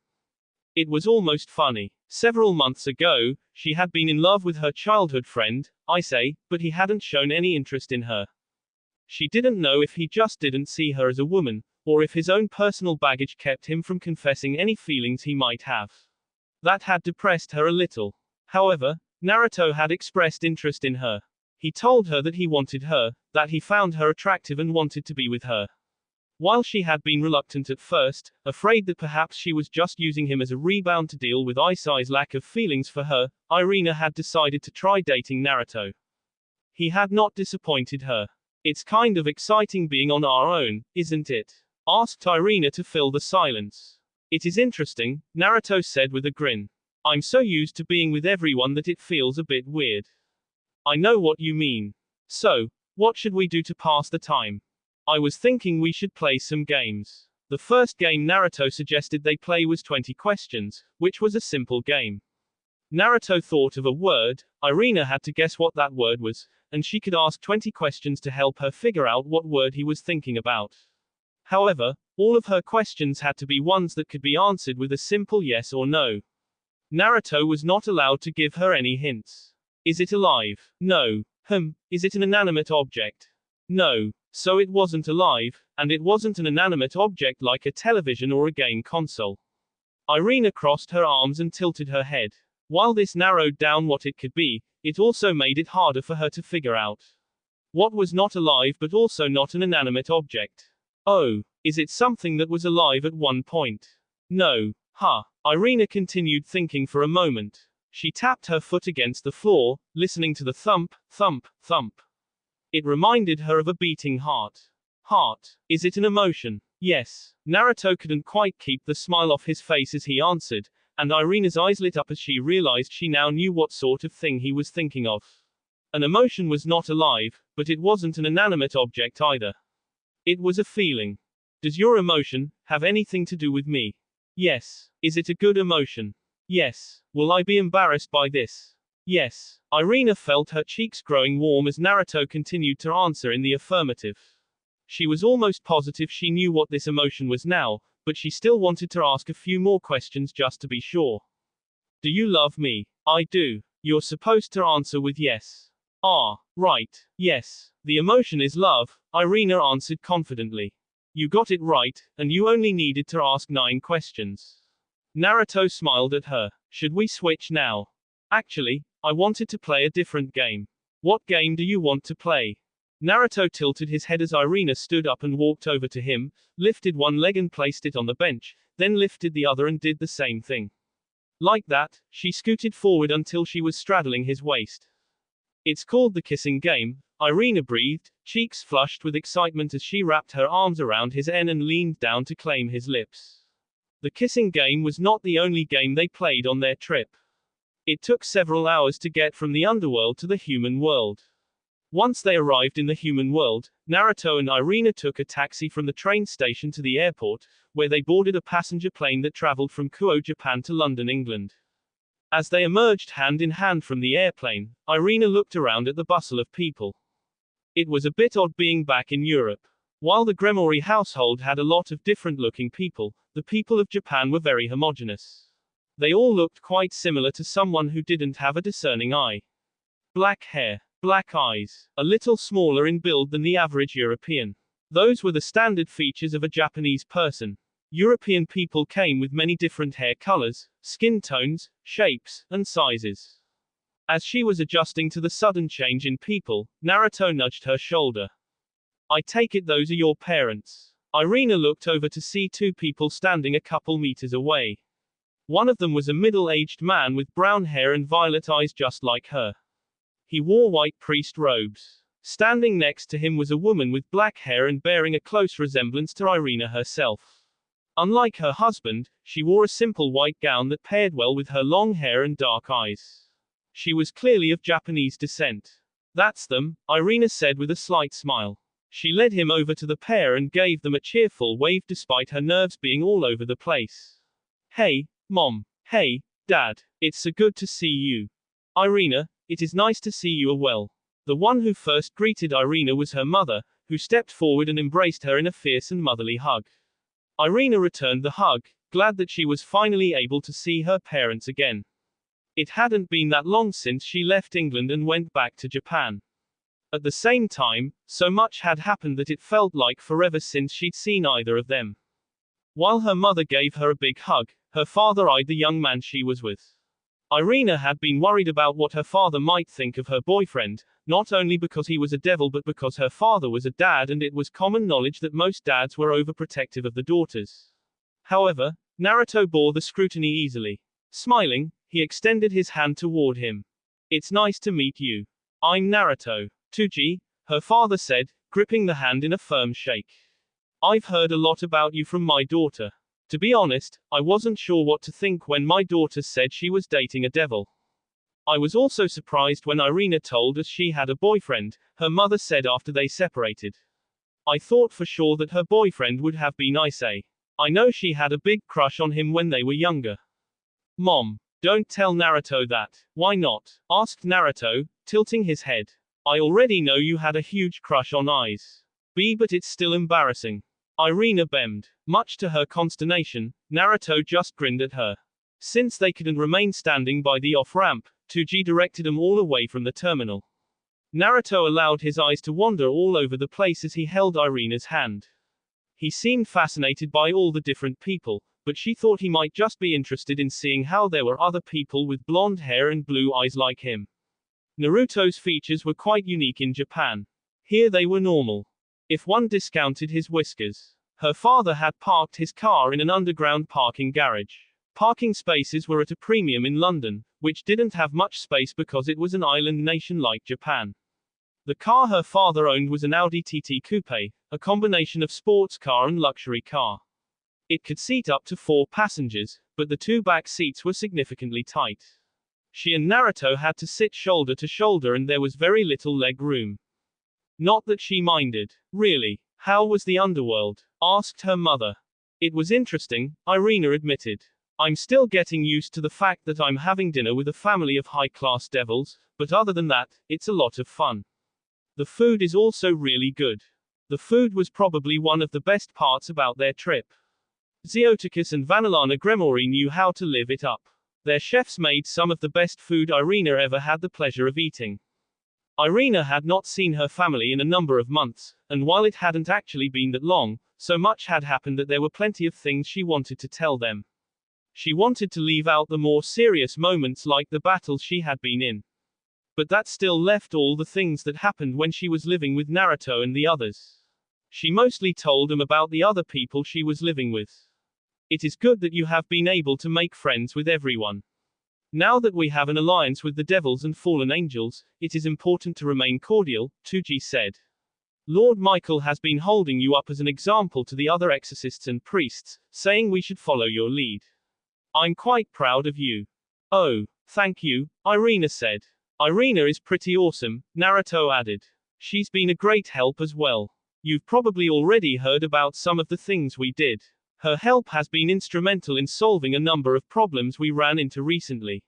It was almost funny. Several months ago, she had been in love with her childhood friend, Issei, but he hadn't shown any interest in her. She didn't know if he just didn't see her as a woman, or if his own personal baggage kept him from confessing any feelings he might have. That had depressed her a little. However, Naruto had expressed interest in her. He told her that he wanted her, that he found her attractive and wanted to be with her. While she had been reluctant at first, afraid that perhaps she was just using him as a rebound to deal with Issei's lack of feelings for her, Irina had decided to try dating Naruto. He had not disappointed her. It's kind of exciting being on our own, isn't it? Asked Irina to fill the silence. It is interesting, Naruto said with a grin. I'm so used to being with everyone that it feels a bit weird. I know what you mean. So, what should we do to pass the time? I was thinking we should play some games. The first game Naruto suggested they play was 20 questions, which was a simple game. Naruto thought of a word, Irina had to guess what that word was, and she could ask 20 questions to help her figure out what word he was thinking about. However, all of her questions had to be ones that could be answered with a simple yes or no. Naruto was not allowed to give her any hints. Is it alive? No. Is it an inanimate object? No. So it wasn't alive, and it wasn't an inanimate object like a television or a game console. Irina crossed her arms and tilted her head. While this narrowed down what it could be, it also made it harder for her to figure out what was not alive but also not an inanimate object. Oh, is it something that was alive at one point? No. Irina continued thinking for a moment. She tapped her foot against the floor, listening to the thump, thump, thump. It reminded her of a beating heart. Heart. Is it an emotion? Yes. Naruto couldn't quite keep the smile off his face as he answered, and Irina's eyes lit up as she realized she now knew what sort of thing he was thinking of. An emotion was not alive, but it wasn't an inanimate object either. It was a feeling. Does your emotion have anything to do with me? Yes. Is it a good emotion? Yes. Will I be embarrassed by this? Yes. Irina felt her cheeks growing warm as Naruto continued to answer in the affirmative. She was almost positive she knew what this emotion was now, but she still wanted to ask a few more questions just to be sure. Do you love me? I do. You're supposed to answer with yes. Ah, right. Yes. The emotion is love, Irina answered confidently. You got it right, and you only needed to ask 9 questions. Naruto smiled at her. Should we switch now? Actually, I wanted to play a different game. What game do you want to play? Naruto tilted his head as Irina stood up and walked over to him, lifted one leg and placed it on the bench, then lifted the other and did the same thing. Like that, she scooted forward until she was straddling his waist. It's called the kissing game, Irina breathed, cheeks flushed with excitement as she wrapped her arms around his neck and leaned down to claim his lips. The kissing game was not the only game they played on their trip. It took several hours to get from the underworld to the human world. Once they arrived in the human world, Naruto and Irina took a taxi from the train station to the airport, where they boarded a passenger plane that traveled from Kuo, Japan to London, England. As they emerged hand in hand from the airplane, Irina looked around at the bustle of people. It was a bit odd being back in Europe. While the Gremori household had a lot of different-looking people, the people of Japan were very homogeneous. They all looked quite similar to someone who didn't have a discerning eye. Black hair, black eyes, a little smaller in build than the average European. Those were the standard features of a Japanese person. European people came with many different hair colors, skin tones, shapes, and sizes. As she was adjusting to the sudden change in people, Naruto nudged her shoulder. I take it those are your parents. Irina looked over to see 2 people standing a couple meters away. One of them was a middle-aged man with brown hair and violet eyes just like her. He wore white priest robes. Standing next to him was a woman with black hair and bearing a close resemblance to Irina herself. Unlike her husband, she wore a simple white gown that paired well with her long hair and dark eyes. She was clearly of Japanese descent. That's them, Irina said with a slight smile. She led him over to the pair and gave them a cheerful wave despite her nerves being all over the place. Hey, Mom. Hey, Dad. It's so good to see you. Irina, it is nice to see you are well. The one who first greeted Irina was her mother, who stepped forward and embraced her in a fierce and motherly hug. Irina returned the hug, glad that she was finally able to see her parents again. It hadn't been that long since she left England and went back to Japan. At the same time, so much had happened that it felt like forever since she'd seen either of them. While her mother gave her a big hug, her father eyed the young man she was with. Irina had been worried about what her father might think of her boyfriend, not only because he was a devil but because her father was a dad and it was common knowledge that most dads were overprotective of the daughters. However, Naruto bore the scrutiny easily. Smiling, he extended his hand toward him. It's nice to meet you. I'm Naruto. Tuji, her father said, gripping the hand in a firm shake. I've heard a lot about you from my daughter. To be honest, I wasn't sure what to think when my daughter said she was dating a devil. I was also surprised when Irina told us she had a boyfriend, her mother said after they separated. I thought for sure that her boyfriend would have been Issei. I know she had a big crush on him when they were younger. Mom, don't tell Naruto that. Why not? Asked Naruto, tilting his head. I already know you had a huge crush on Eyes. But it's still embarrassing. Irina beamed. Much to her consternation, Naruto just grinned at her. Since they couldn't remain standing by the off-ramp, Tsuji directed them all away from the terminal. Naruto allowed his eyes to wander all over the place as he held Irina's hand. He seemed fascinated by all the different people, but she thought he might just be interested in seeing how there were other people with blonde hair and blue eyes like him. Naruto's features were quite unique in Japan. Here they were normal, if one discounted his whiskers. Her father had parked his car in an underground parking garage. Parking spaces were at a premium in London, which didn't have much space because it was an island nation like Japan. The car her father owned was an Audi TT Coupe, a combination of sports car and luxury car. It could seat up to 4 passengers, but the 2 back seats were significantly tight. She and Naruto had to sit shoulder to shoulder and there was very little leg room. Not that she minded. Really. How was the underworld? Asked her mother. It was interesting, Irina admitted. I'm still getting used to the fact that I'm having dinner with a family of high-class devils, but other than that, it's a lot of fun. The food is also really good. The food was probably one of the best parts about their trip. Zeoticus and Vanillana Gremori knew how to live it up. Their chefs made some of the best food Irina ever had the pleasure of eating. Irina had not seen her family in a number of months, and while it hadn't actually been that long, so much had happened that there were plenty of things she wanted to tell them. She wanted to leave out the more serious moments like the battles she had been in. But that still left all the things that happened when she was living with Naruto and the others. She mostly told them about the other people she was living with. It is good that you have been able to make friends with everyone. Now that we have an alliance with the devils and fallen angels, it is important to remain cordial, Tsuji said. Lord Michael has been holding you up as an example to the other exorcists and priests, saying we should follow your lead. I'm quite proud of you. Oh, thank you, Irina said. Irina is pretty awesome, Naruto added. She's been a great help as well. You've probably already heard about some of the things we did. Her help has been instrumental in solving a number of problems we ran into recently.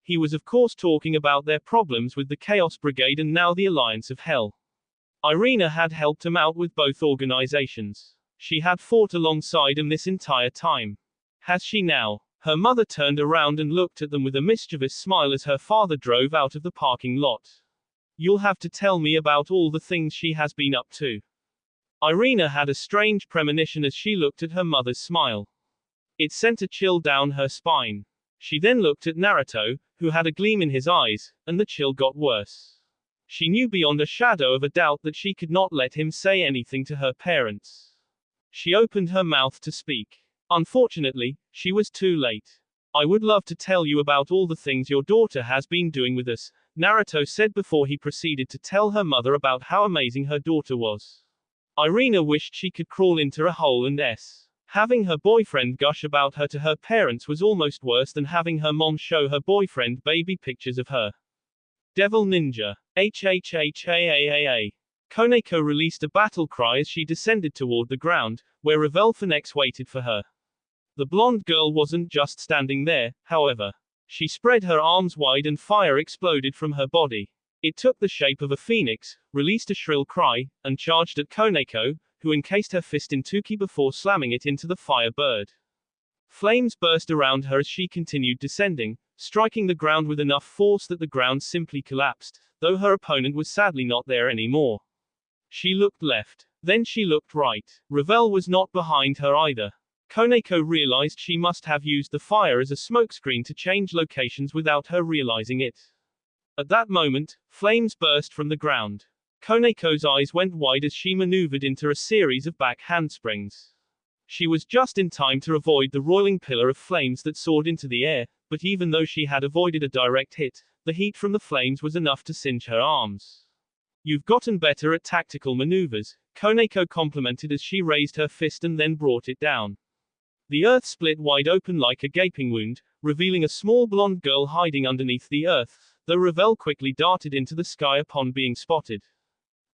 He was of course talking about their problems with the Chaos Brigade and now the Alliance of Hell. Irina had helped him out with both organizations. She had fought alongside him this entire time. Has she now? Her mother turned around and looked at them with a mischievous smile as her father drove out of the parking lot. You'll have to tell me about all the things she has been up to. Irina had a strange premonition as she looked at her mother's smile. It sent a chill down her spine. She then looked at Naruto, who had a gleam in his eyes, and the chill got worse. She knew beyond a shadow of a doubt that she could not let him say anything to her parents. She opened her mouth to speak. Unfortunately, she was too late. I would love to tell you about all the things your daughter has been doing with us, Naruto said before he proceeded to tell her mother about how amazing her daughter was. Irina wished she could crawl into a hole and having her boyfriend gush about her to her parents was almost worse than having her mom show her boyfriend baby pictures of her. Devil Ninja. HHHAAAA. Koneko released a battle cry as she descended toward the ground, where Revelphonex waited for her. The blonde girl wasn't just standing there, however. She spread her arms wide and fire exploded from her body. It took the shape of a phoenix, released a shrill cry, and charged at Koneko, who encased her fist in Tuki before slamming it into the fire bird. Flames burst around her as she continued descending, striking the ground with enough force that the ground simply collapsed, though her opponent was sadly not there anymore. She looked left. Then she looked right. Revel was not behind her either. Koneko realized she must have used the fire as a smokescreen to change locations without her realizing it. At that moment, flames burst from the ground. Koneko's eyes went wide as she maneuvered into a series of back handsprings. She was just in time to avoid the roiling pillar of flames that soared into the air, but even though she had avoided a direct hit, the heat from the flames was enough to singe her arms. You've gotten better at tactical maneuvers, Koneko complimented as she raised her fist and then brought it down. The earth split wide open like a gaping wound, revealing a small blonde girl hiding underneath the earth, though Revel quickly darted into the sky upon being spotted.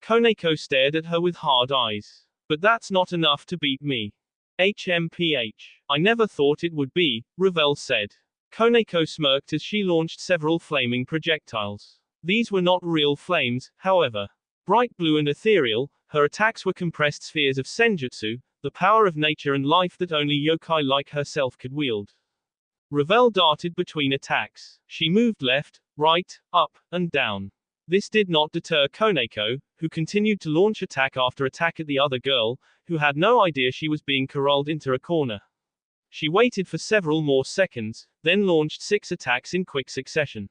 Koneko stared at her with hard eyes. But that's not enough to beat me. HMPH. I never thought it would be, Revel said. Koneko smirked as she launched several flaming projectiles. These were not real flames, however. Bright blue and ethereal, her attacks were compressed spheres of senjutsu, the power of nature and life that only yokai like herself could wield. Ravel darted between attacks. She moved left, right, up, and down. This did not deter Koneko, who continued to launch attack after attack at the other girl, who had no idea she was being corralled into a corner. She waited for several more seconds, then launched 6 attacks in quick succession.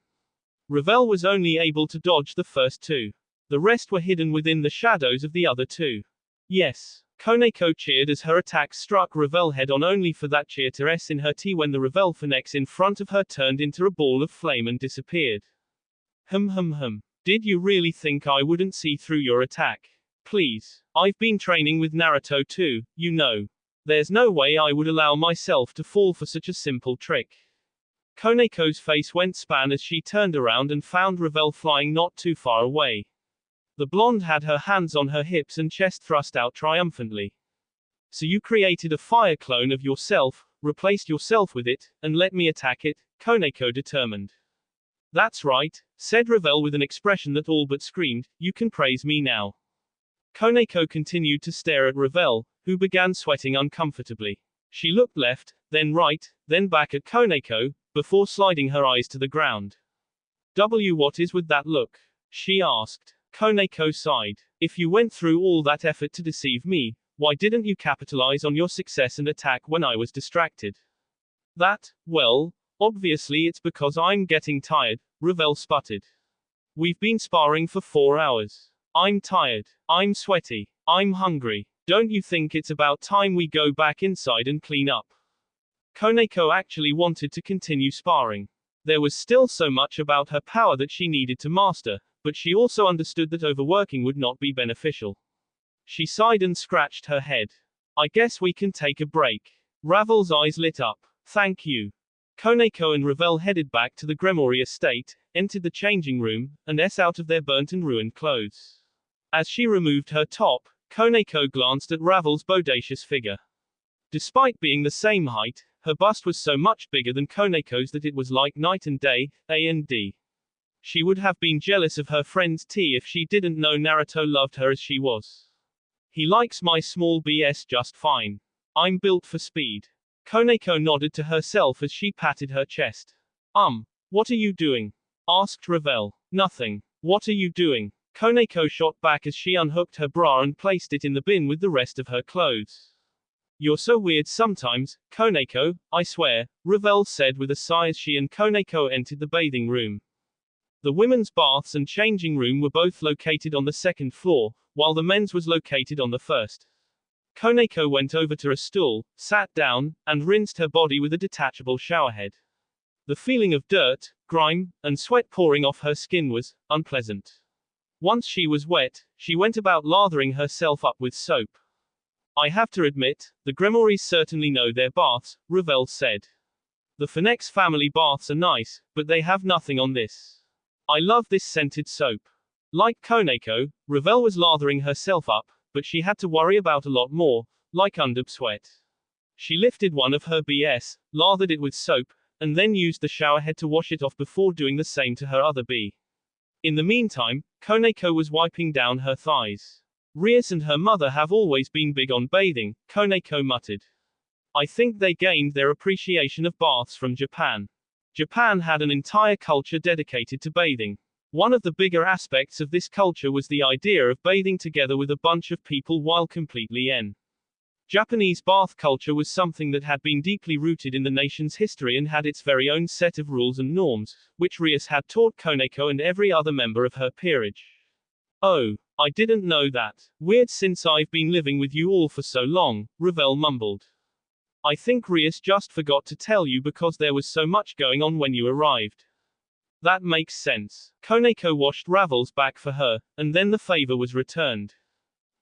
Ravel was only able to dodge the first 2. The rest were hidden within the shadows of the other 2. Yes. Koneko cheered as her attacks struck Ravel head on, only for that cheer to s in her tea when the Ravel Phoenix in front of her turned into a ball of flame and disappeared. Hum. Did you really think I wouldn't see through your attack? Please. I've been training with Naruto too, you know. There's no way I would allow myself to fall for such a simple trick. Koneko's face went span as she turned around and found Ravel flying not too far away. The blonde had her hands on her hips and chest thrust out triumphantly. So you created a fire clone of yourself, replaced yourself with it, and let me attack it, Koneko determined. That's right, said Ravel with an expression that all but screamed, you can praise me now. Koneko continued to stare at Ravel, who began sweating uncomfortably. She looked left, then right, then back at Koneko, before sliding her eyes to the ground. What is with that look? She asked. Koneko sighed. If you went through all that effort to deceive me, why didn't you capitalize on your success and attack when I was distracted? Well, obviously it's because I'm getting tired, Ravel sputtered. We've been sparring for 4 hours. I'm tired. I'm sweaty. I'm hungry. Don't you think it's about time we go back inside and clean up? Koneko actually wanted to continue sparring. There was still so much about her power that she needed to master, but she also understood that overworking would not be beneficial. She sighed and scratched her head. I guess we can take a break. Ravel's eyes lit up. Thank you. Koneko and Ravel headed back to the Gremory estate, entered the changing room, and out of their burnt and ruined clothes. As she removed her top, Koneko glanced at Ravel's bodacious figure. Despite being the same height, her bust was so much bigger than Koneko's that it was like night and day, A&D. She would have been jealous of her friend's T if she didn't know Naruto loved her as she was. He likes my small BS just fine. I'm built for speed. Koneko nodded to herself as she patted her chest. What are you doing? Asked Ravel. Nothing. What are you doing? Koneko shot back as she unhooked her bra and placed it in the bin with the rest of her clothes. You're so weird sometimes, Koneko, I swear, Ravel said with a sigh as she and Koneko entered the bathing room. The women's baths and changing room were both located on the 2nd floor, while the men's was located on the 1st. Koneko went over to a stool, sat down, and rinsed her body with a detachable showerhead. The feeling of dirt, grime, and sweat pouring off her skin was unpleasant. Once she was wet, she went about lathering herself up with soap. I have to admit, the Gremorys certainly know their baths, Ravel said. The Phoenix family baths are nice, but they have nothing on this. I love this scented soap. Like Koneko, Ravel was lathering herself up, but she had to worry about a lot more, like underb sweat. She lifted one of her BS, lathered it with soap, and then used the showerhead to wash it off before doing the same to her other B. In the meantime, Koneko was wiping down her thighs. Rias and her mother have always been big on bathing, Koneko muttered. I think they gained their appreciation of baths from Japan. Japan had an entire culture dedicated to bathing. One of the bigger aspects of this culture was the idea of bathing together with a bunch of people while completely Japanese bath culture was something that had been deeply rooted in the nation's history and had its very own set of rules and norms, which Rias had taught Koneko and every other member of her peerage. Oh, I didn't know that. Weird since I've been living with you all for so long, Ravel mumbled. I think Rias just forgot to tell you because there was so much going on when you arrived. That makes sense. Koneko washed Ravel's back for her, and then the favor was returned.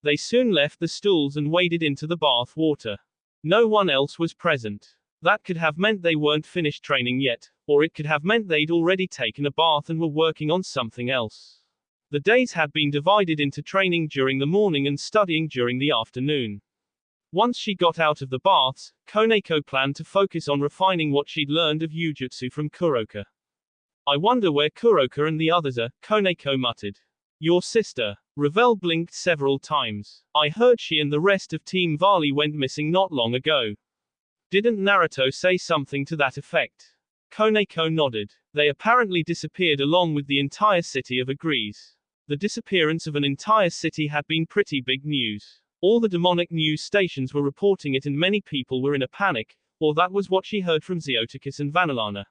They soon left the stools and waded into the bath water. No one else was present. That could have meant they weren't finished training yet, or it could have meant they'd already taken a bath and were working on something else. The days had been divided into training during the morning and studying during the afternoon. Once she got out of the baths, Koneko planned to focus on refining what she'd learned of Jujutsu from Kuroka. I wonder where Kuroka and the others are, Koneko muttered. Your sister. Ravel blinked several times. I heard she and the rest of Team Vali went missing not long ago. Didn't Naruto say something to that effect? Koneko nodded. They apparently disappeared along with the entire city of Agrees. The disappearance of an entire city had been pretty big news. All the demonic news stations were reporting it and many people were in a panic, or that was what she heard from Xeoticus and Vanillana.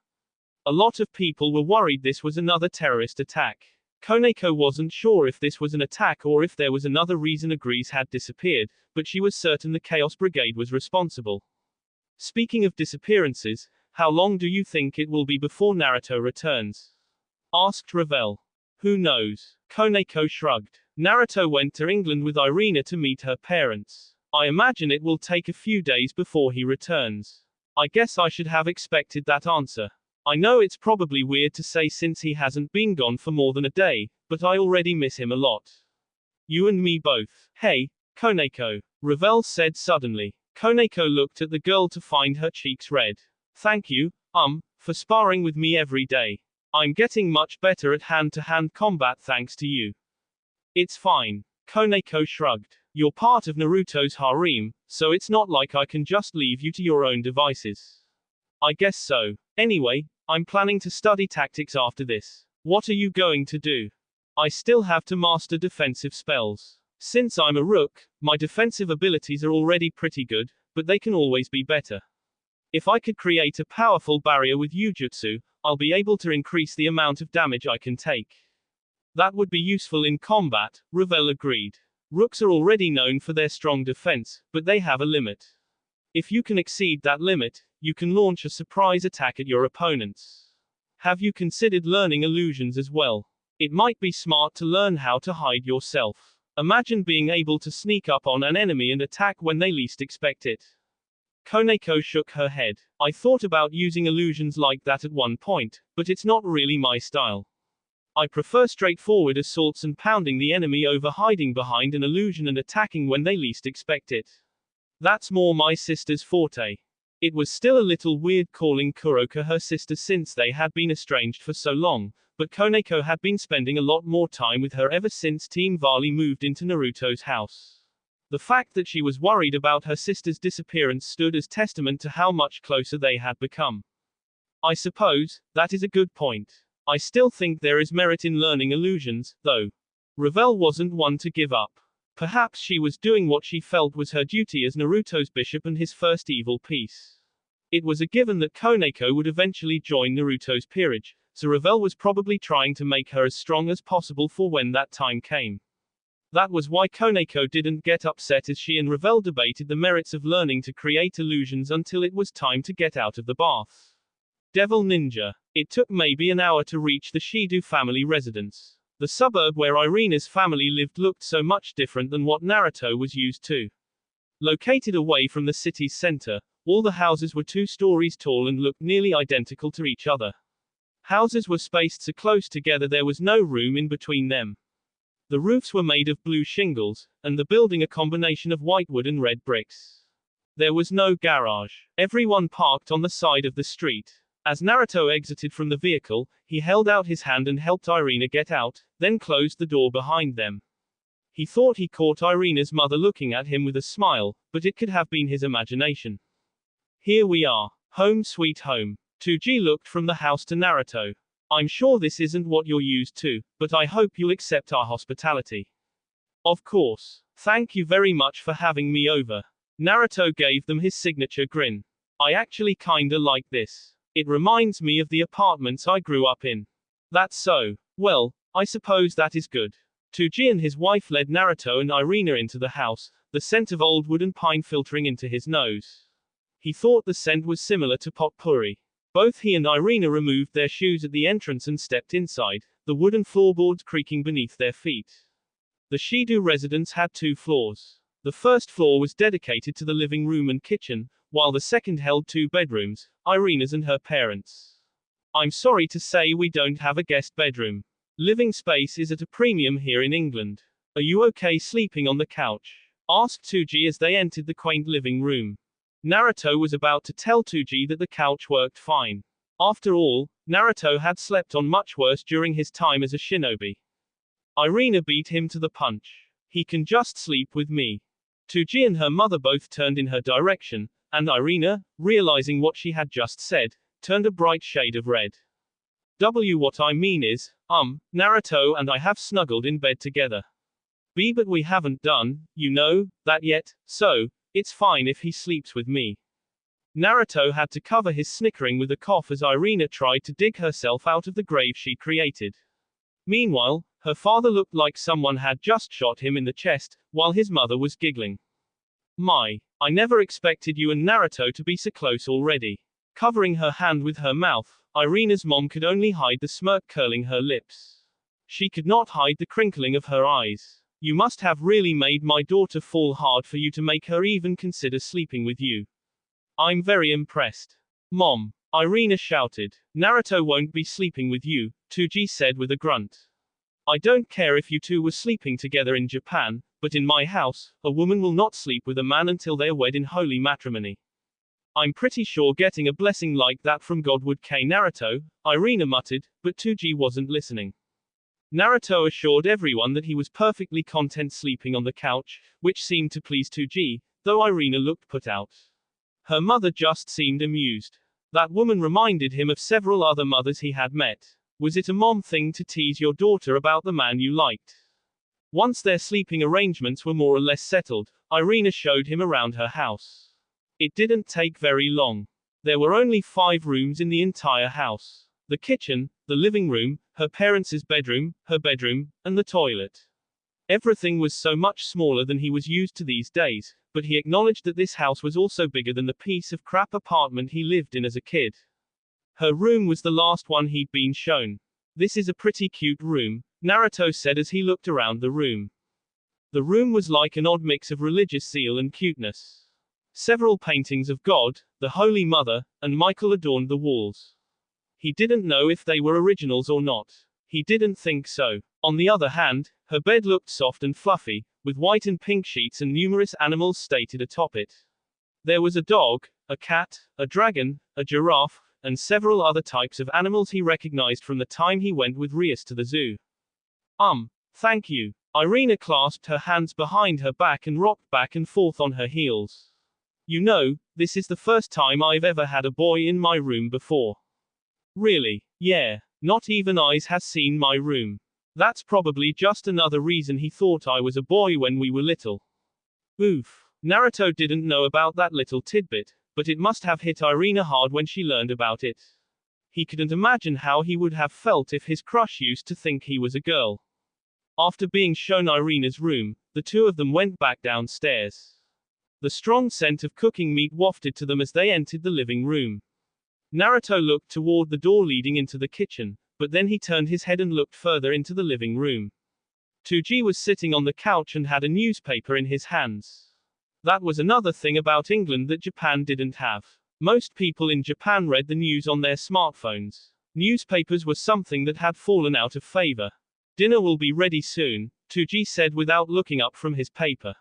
A lot of people were worried this was another terrorist attack. Koneko wasn't sure if this was an attack or if there was another reason Agrees had disappeared, but she was certain the Chaos Brigade was responsible. Speaking of disappearances, how long do you think it will be before Naruto returns? Asked Ravel. Who knows? Koneko shrugged. Naruto went to England with Irina to meet her parents. I imagine it will take a few days before he returns. I guess I should have expected that answer. I know it's probably weird to say since he hasn't been gone for more than a day, but I already miss him a lot. You and me both. Hey, Koneko, Ravel said suddenly. Koneko looked at the girl to find her cheeks red. Thank you, for sparring with me every day. I'm getting much better at hand-to-hand combat thanks to you. It's fine. Koneko shrugged. You're part of Naruto's harem, so it's not like I can just leave you to your own devices. I guess so. Anyway, I'm planning to study tactics after this. What are you going to do? I still have to master defensive spells. Since I'm a rook, my defensive abilities are already pretty good, but they can always be better. If I could create a powerful barrier with Jujutsu, I'll be able to increase the amount of damage I can take. That would be useful in combat, Ravel agreed. Rooks are already known for their strong defense, but they have a limit. If you can exceed that limit, you can launch a surprise attack at your opponents. Have you considered learning illusions as well? It might be smart to learn how to hide yourself. Imagine being able to sneak up on an enemy and attack when they least expect it. Koneko shook her head. I thought about using illusions like that at one point, but it's not really my style. I prefer straightforward assaults and pounding the enemy over hiding behind an illusion and attacking when they least expect it. That's more my sister's forte. It was still a little weird calling Kuroka her sister since they had been estranged for so long, but Koneko had been spending a lot more time with her ever since Team Vali moved into Naruto's house. The fact that she was worried about her sister's disappearance stood as testament to how much closer they had become. I suppose, that is a good point. I still think there is merit in learning illusions, though. Ravel wasn't one to give up. Perhaps she was doing what she felt was her duty as Naruto's bishop and his first evil piece. It was a given that Koneko would eventually join Naruto's peerage, so Ravel was probably trying to make her as strong as possible for when that time came. That was why Koneko didn't get upset as she and Ravel debated the merits of learning to create illusions until it was time to get out of the bath. Devil Ninja. It took maybe an hour to reach the Shido family residence. The suburb where Irina's family lived looked so much different than what Naruto was used to. Located away from the city's center, all the houses were 2 stories tall and looked nearly identical to each other. Houses were spaced so close together there was no room in between them. The roofs were made of blue shingles, and the building a combination of white wood and red bricks. There was no garage. Everyone parked on the side of the street. As Naruto exited from the vehicle, he held out his hand and helped Irina get out, then closed the door behind them. He thought he caught Irina's mother looking at him with a smile, but it could have been his imagination. Here we are. Home sweet home. Tsuji looked from the house to Naruto. I'm sure this isn't what you're used to, but I hope you'll accept our hospitality. Of course. Thank you very much for having me over. Naruto gave them his signature grin. I actually kinda like this. It reminds me of the apartments I grew up in. That's so. Well, I suppose that is good. Tsuji and his wife led Naruto and Irina into the house, the scent of old wood and pine filtering into his nose. He thought the scent was similar to potpourri. Both he and Irina removed their shoes at the entrance and stepped inside, the wooden floorboards creaking beneath their feet. The Shido residence had 2 floors. The first floor was dedicated to the living room and kitchen, while the second held 2 bedrooms, Irina's and her parents'. I'm sorry to say we don't have a guest bedroom. Living space is at a premium here in England. Are you okay sleeping on the couch? Asked Tsuji as they entered the quaint living room. Naruto was about to tell Tsuji that the couch worked fine. After all, Naruto had slept on much worse during his time as a shinobi. Irina beat him to the punch. He can just sleep with me. Tsuji and her mother both turned in her direction, And Irina, realizing what she had just said, turned a bright shade of red. What I mean is, Naruto and I have snuggled in bed together. But we haven't done, that yet, so, it's fine if he sleeps with me. Naruto had to cover his snickering with a cough as Irina tried to dig herself out of the grave she created. Meanwhile, her father looked like someone had just shot him in the chest, while his mother was giggling. I never expected you and Naruto to be so close already. Covering her hand with her mouth, Irina's mom could only hide the smirk curling her lips. She could not hide the crinkling of her eyes. You must have really made my daughter fall hard for you to make her even consider sleeping with you. I'm very impressed. Mom, Irina shouted. Naruto won't be sleeping with you, Tsuji said with a grunt. I don't care if you two were sleeping together in Japan, but in my house, a woman will not sleep with a man until they are wed in holy matrimony. I'm pretty sure getting a blessing like that from God would kill Naruto, Irina muttered, but Tsuji wasn't listening. Naruto assured everyone that he was perfectly content sleeping on the couch, which seemed to please Tsuji, though Irina looked put out. Her mother just seemed amused. That woman reminded him of several other mothers he had met. Was it a mom thing to tease your daughter about the man you liked? Once their sleeping arrangements were more or less settled, Irina showed him around her house. It didn't take very long. There were only 5 rooms in the entire house. The kitchen, the living room, her parents' bedroom, her bedroom, and the toilet. Everything was so much smaller than he was used to these days, but he acknowledged that this house was also bigger than the piece of crap apartment he lived in as a kid. Her room was the last one he'd been shown. This is a pretty cute room, Naruto said as he looked around the room. The room was like an odd mix of religious zeal and cuteness. Several paintings of God, the Holy Mother, and Michael adorned the walls. He didn't know if they were originals or not. He didn't think so. On the other hand, her bed looked soft and fluffy, with white and pink sheets and numerous animals stated atop it. There was a dog, a cat, a dragon, a giraffe, and several other types of animals he recognized from the time he went with Rias to the zoo. Thank you. Irina clasped her hands behind her back and rocked back and forth on her heels. This is the first time I've ever had a boy in my room before. Really? Yeah. Not even Eyes has seen my room. That's probably just another reason he thought I was a boy when we were little. Oof. Naruto didn't know about that little tidbit, but it must have hit Irina hard when she learned about it. He couldn't imagine how he would have felt if his crush used to think he was a girl. After being shown Irina's room, the two of them went back downstairs. The strong scent of cooking meat wafted to them as they entered the living room. Naruto looked toward the door leading into the kitchen, but then he turned his head and looked further into the living room. Tsuji was sitting on the couch and had a newspaper in his hands. That was another thing about England that Japan didn't have. Most people in Japan read the news on their smartphones. Newspapers were something that had fallen out of favor. Dinner will be ready soon, Tsuji said without looking up from his paper.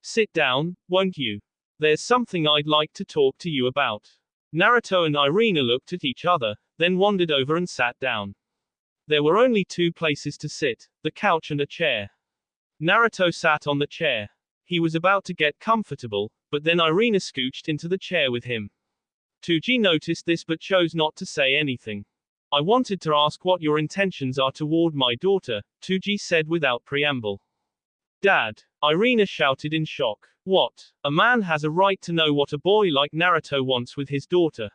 Sit down, won't you? There's something I'd like to talk to you about. Naruto and Irina looked at each other, then wandered over and sat down. There were only 2 places to sit, the couch and a chair. Naruto sat on the chair. He was about to get comfortable, but then Irina scooched into the chair with him. Tsuji noticed this but chose not to say anything. I wanted to ask what your intentions are toward my daughter, Tsuji said without preamble. Dad, Irina shouted in shock. What? A man has a right to know what a boy like Naruto wants with his daughter.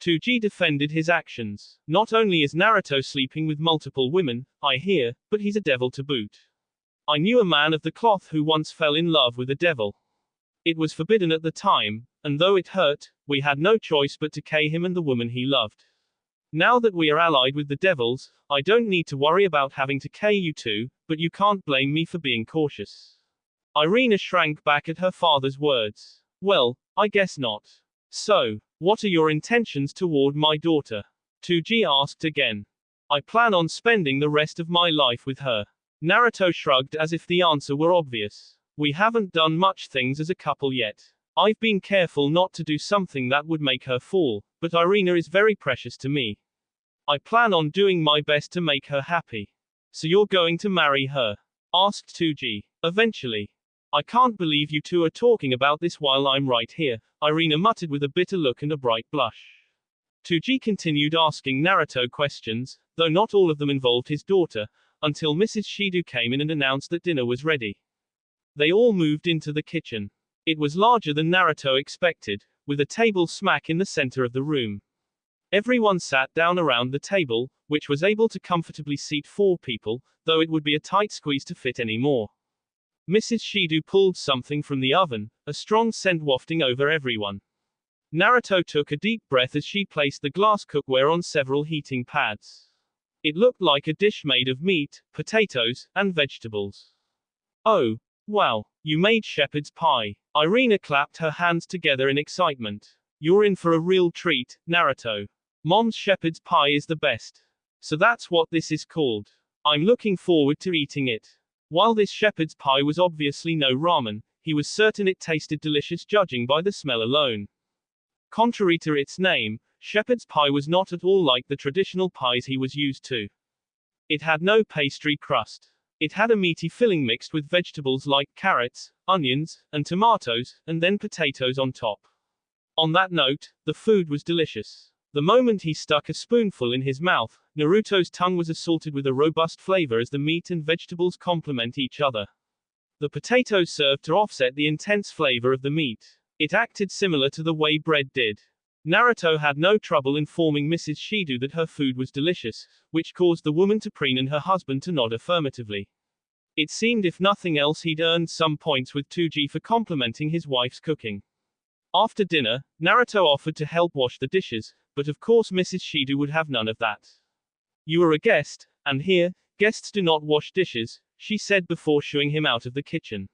Tsuji defended his actions. Not only is Naruto sleeping with multiple women, I hear, but he's a devil to boot. I knew a man of the cloth who once fell in love with a devil. It was forbidden at the time, and though it hurt, we had no choice but to kill him and the woman he loved. Now that we are allied with the devils, I don't need to worry about having to kill you two, but you can't blame me for being cautious. Irina shrank back at her father's words. Well, I guess not. So, what are your intentions toward my daughter? Tsuji asked again. I plan on spending the rest of my life with her. Naruto shrugged as if the answer were obvious. We haven't done much things as a couple yet. I've been careful not to do something that would make her fall, but Irina is very precious to me. I plan on doing my best to make her happy. So you're going to marry her? Asked Tsuji. Eventually. I can't believe you two are talking about this while I'm right here, Irina muttered with a bitter look and a bright blush. 2G continued asking Naruto questions, though not all of them involved his daughter, until Mrs. Shido came in and announced that dinner was ready. They all moved into the kitchen. It was larger than Naruto expected, with a table smack in the center of the room. Everyone sat down around the table, which was able to comfortably seat 4 people, though it would be a tight squeeze to fit any more. Mrs. Shido pulled something from the oven, a strong scent wafting over everyone. Naruto took a deep breath as she placed the glass cookware on several heating pads. It looked like a dish made of meat, potatoes, and vegetables. Oh, wow, you made shepherd's pie. Irina clapped her hands together in excitement. You're in for a real treat, Naruto. Mom's shepherd's pie is the best. So that's what this is called. I'm looking forward to eating it. While this shepherd's pie was obviously no ramen, he was certain it tasted delicious judging by the smell alone. Contrary to its name, shepherd's pie was not at all like the traditional pies he was used to. It had no pastry crust. It had a meaty filling mixed with vegetables like carrots, onions, and tomatoes, and then potatoes on top. On that note, the food was delicious. The moment he stuck a spoonful in his mouth, Naruto's tongue was assaulted with a robust flavor as the meat and vegetables complement each other. The potatoes served to offset the intense flavor of the meat. It acted similar to the way bread did. Naruto had no trouble informing Mrs. Shido that her food was delicious, which caused the woman to preen and her husband to nod affirmatively. It seemed if nothing else he'd earned some points with 2G for complimenting his wife's cooking. After dinner, Naruto offered to help wash the dishes, but of course Mrs. Shido would have none of that. You are a guest, and here, guests do not wash dishes, she said before shooing him out of the kitchen.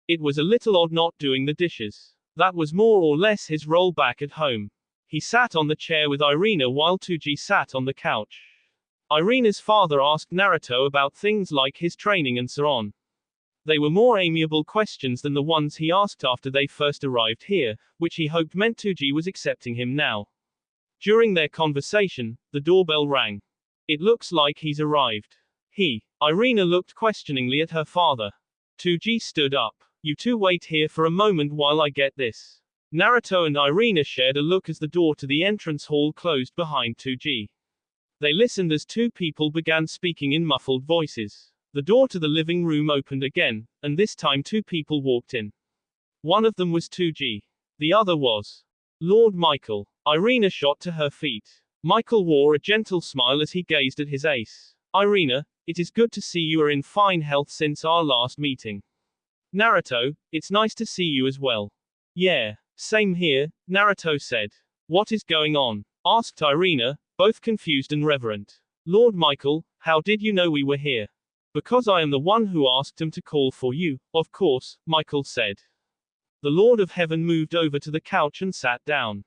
It was a little odd not doing the dishes. That was more or less his role back at home. He sat on the chair with Irina while 2G sat on the couch. Irina's father asked Naruto about things like his training and so on. They were more amiable questions than the ones he asked after they first arrived here, which he hoped meant 2G was accepting him now. During their conversation, the doorbell rang. It looks like he's arrived. Irina looked questioningly at her father. 2G stood up. You two wait here for a moment while I get this. Naruto and Irina shared a look as the door to the entrance hall closed behind 2G. They listened as 2 people began speaking in muffled voices. The door to the living room opened again, and this time 2 people walked in. One of them was 2G. The other was Lord Michael. Irina shot to her feet. Michael wore a gentle smile as he gazed at his ace. Irina, it is good to see you are in fine health since our last meeting. Naruto, it's nice to see you as well. Yeah, same here, Naruto said. What is going on? Asked Irina, both confused and reverent. Lord Michael, how did you know we were here? Because I am the one who asked him to call for you, of course, Michael said. The Lord of Heaven moved over to the couch and sat down.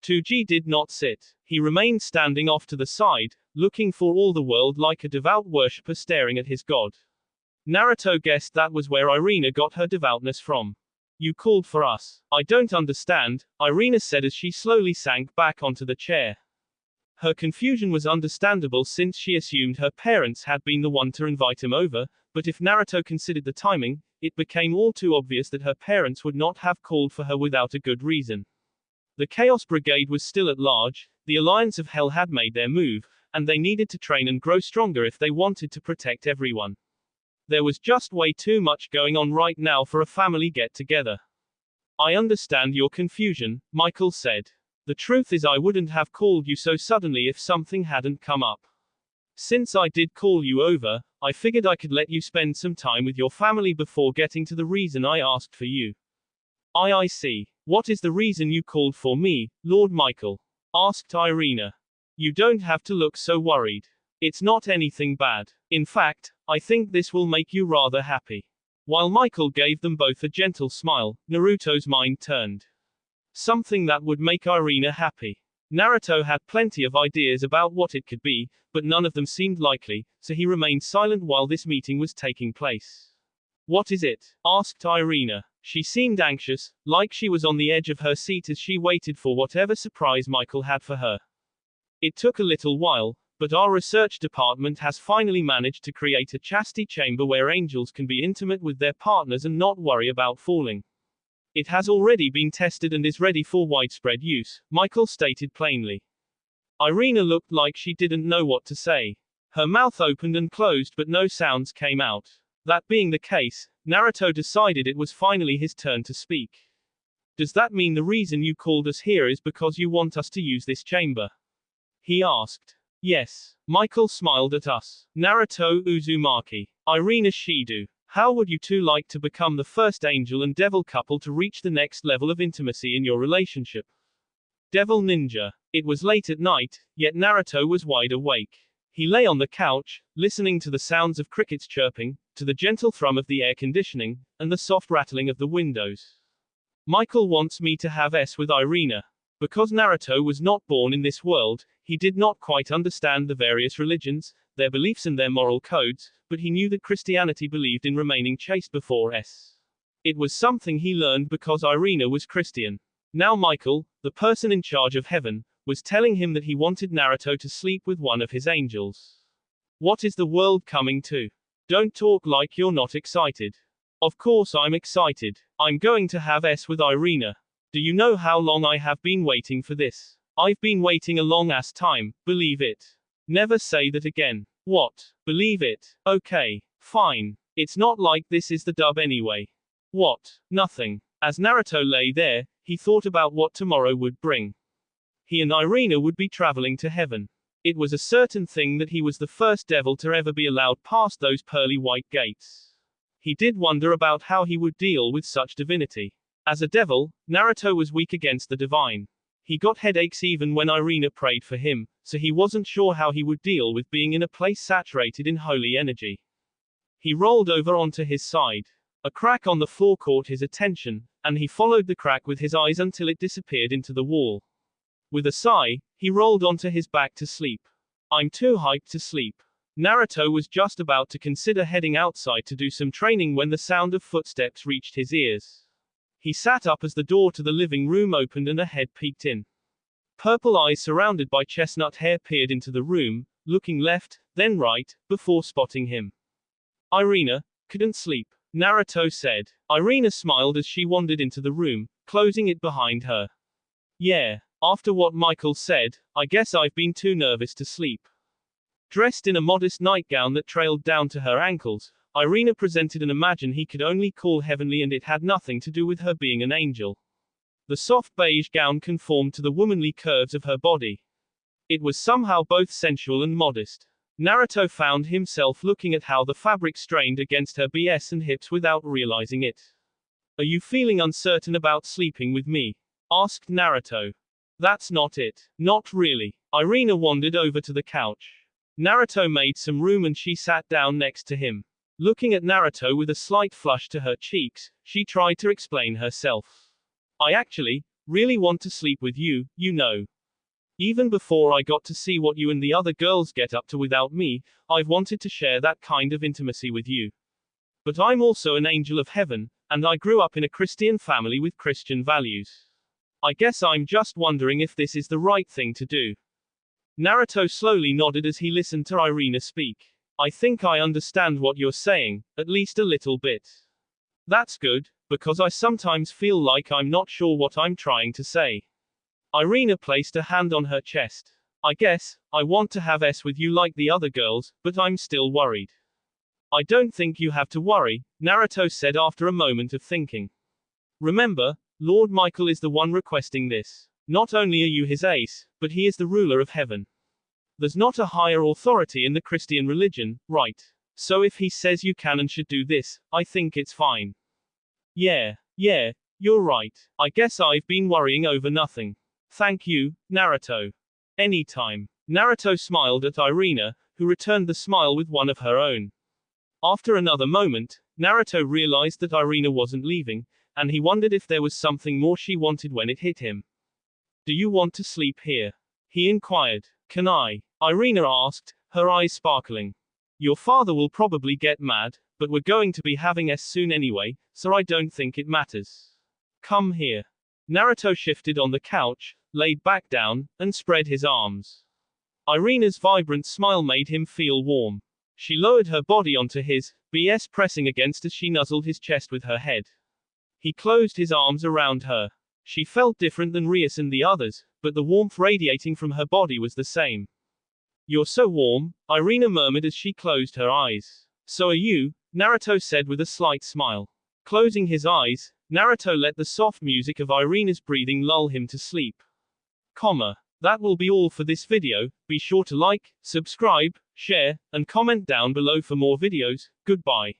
2G did not sit. He remained standing off to the side, looking for all the world like a devout worshipper staring at his god. Naruto guessed that was where Irina got her devoutness from. You called for us. I don't understand, Irina said as she slowly sank back onto the chair. Her confusion was understandable since she assumed her parents had been the one to invite him over, but if Naruto considered the timing, it became all too obvious that her parents would not have called for her without a good reason. The Chaos Brigade was still at large, the Alliance of Hell had made their move, and they needed to train and grow stronger if they wanted to protect everyone. There was just way too much going on right now for a family get-together. I understand your confusion, Michael said. The truth is I wouldn't have called you so suddenly if something hadn't come up. Since I did call you over, I figured I could let you spend some time with your family before getting to the reason I asked for you. I see. What is the reason you called for me, Lord Michael? Asked Irina. You don't have to look so worried. It's not anything bad. In fact, I think this will make you rather happy. While Michael gave them both a gentle smile, Naruto's mind turned. Something that would make Irina happy. Naruto had plenty of ideas about what it could be, but none of them seemed likely, so he remained silent while this meeting was taking place. What is it? Asked Irina. She seemed anxious, like she was on the edge of her seat as she waited for whatever surprise Michael had for her. It took a little while, But our research department has finally managed to create a chastity chamber where angels can be intimate with their partners and not worry about falling. It has already been tested and is ready for widespread use, Michael stated plainly. Irina looked like she didn't know what to say. Her mouth opened and closed but no sounds came out. That being the case, Naruto decided it was finally his turn to speak. Does that mean the reason you called us here is because you want us to use this chamber? He asked. Yes. Michael smiled at us. Naruto Uzumaki. Irina Shido. How would you two like to become the first angel and devil couple to reach the next level of intimacy in your relationship? Devil Ninja. It was late at night, yet Naruto was wide awake. He lay on the couch, listening to the sounds of crickets chirping, to the gentle thrum of the air conditioning, and the soft rattling of the windows. Michael wants me to have sex with Irina. Because Naruto was not born in this world, he did not quite understand the various religions, their beliefs and their moral codes, but he knew that Christianity believed in remaining chaste before sex. It was something he learned because Irina was Christian. Now Michael, the person in charge of heaven, was telling him that he wanted Naruto to sleep with one of his angels. What is the world coming to? Don't talk like you're not excited. Of course I'm excited. I'm going to have sex with Irina. Do you know how long I have been waiting for this? I've been waiting a long ass time, believe it. Never say that again. What? Believe it. Okay. Fine. It's not like this is the dub anyway. What? Nothing. As Naruto lay there, he thought about what tomorrow would bring. He and Irina would be traveling to heaven. It was a certain thing that he was the first devil to ever be allowed past those pearly white gates. He did wonder about how he would deal with such divinity. As a devil, Naruto was weak against the divine. He got headaches even when Irina prayed for him, so he wasn't sure how he would deal with being in a place saturated in holy energy. He rolled over onto his side. A crack on the floor caught his attention, and he followed the crack with his eyes until it disappeared into the wall. With a sigh, he rolled onto his back to sleep. I'm too hyped to sleep. Naruto was just about to consider heading outside to do some training when the sound of footsteps reached his ears. He sat up as the door to the living room opened and a head peeked in. Purple eyes surrounded by chestnut hair peered into the room, looking left, then right, before spotting him. Irina, couldn't sleep, Naruto said. Irina smiled as she wandered into the room, closing it behind her. Yeah, after what Michael said, I guess I've been too nervous to sleep. Dressed in a modest nightgown that trailed down to her ankles, Irina presented an image he could only call heavenly, and it had nothing to do with her being an angel. The soft beige gown conformed to the womanly curves of her body. It was somehow both sensual and modest. Naruto found himself looking at how the fabric strained against her BS and hips without realizing it. Are you feeling uncertain about sleeping with me? Asked Naruto. That's not it. Not really. Irina wandered over to the couch. Naruto made some room and she sat down next to him. Looking at Naruto with a slight flush to her cheeks, she tried to explain herself. I actually, really want to sleep with you, you know. Even before I got to see what you and the other girls get up to without me, I've wanted to share that kind of intimacy with you. But I'm also an angel of heaven, and I grew up in a Christian family with Christian values. I guess I'm just wondering if this is the right thing to do. Naruto slowly nodded as he listened to Irina speak. I think I understand what you're saying, at least a little bit. That's good, because I sometimes feel like I'm not sure what I'm trying to say. Irina placed a hand on her chest. I guess, I want to have sex with you like the other girls, but I'm still worried. I don't think you have to worry, Naruto said after a moment of thinking. Remember, Lord Michael is the one requesting this. Not only are you his ace, but he is the ruler of heaven. There's not a higher authority in the Christian religion, right? So if he says you can and should do this, I think it's fine. Yeah, you're right. I guess I've been worrying over nothing. Thank you, Naruto. Anytime. Naruto smiled at Irina, who returned the smile with one of her own. After another moment, Naruto realized that Irina wasn't leaving, and he wondered if there was something more she wanted when it hit him. Do you want to sleep here? He inquired. Can I? Irina asked, her eyes sparkling. Your father will probably get mad, but we're going to be having sex soon anyway, so I don't think it matters. Come here. Naruto shifted on the couch, laid back down, and spread his arms. Irina's vibrant smile made him feel warm. She lowered her body onto his, pressing against as she nuzzled his chest with her head. He closed his arms around her. She felt different than Rias and the others, but the warmth radiating from her body was the same. You're so warm, Irina murmured as she closed her eyes. So are you, Naruto said with a slight smile. Closing his eyes, Naruto let the soft music of Irina's breathing lull him to sleep. That will be all for this video. Be sure to like, subscribe, share, and comment down below for more videos. Goodbye.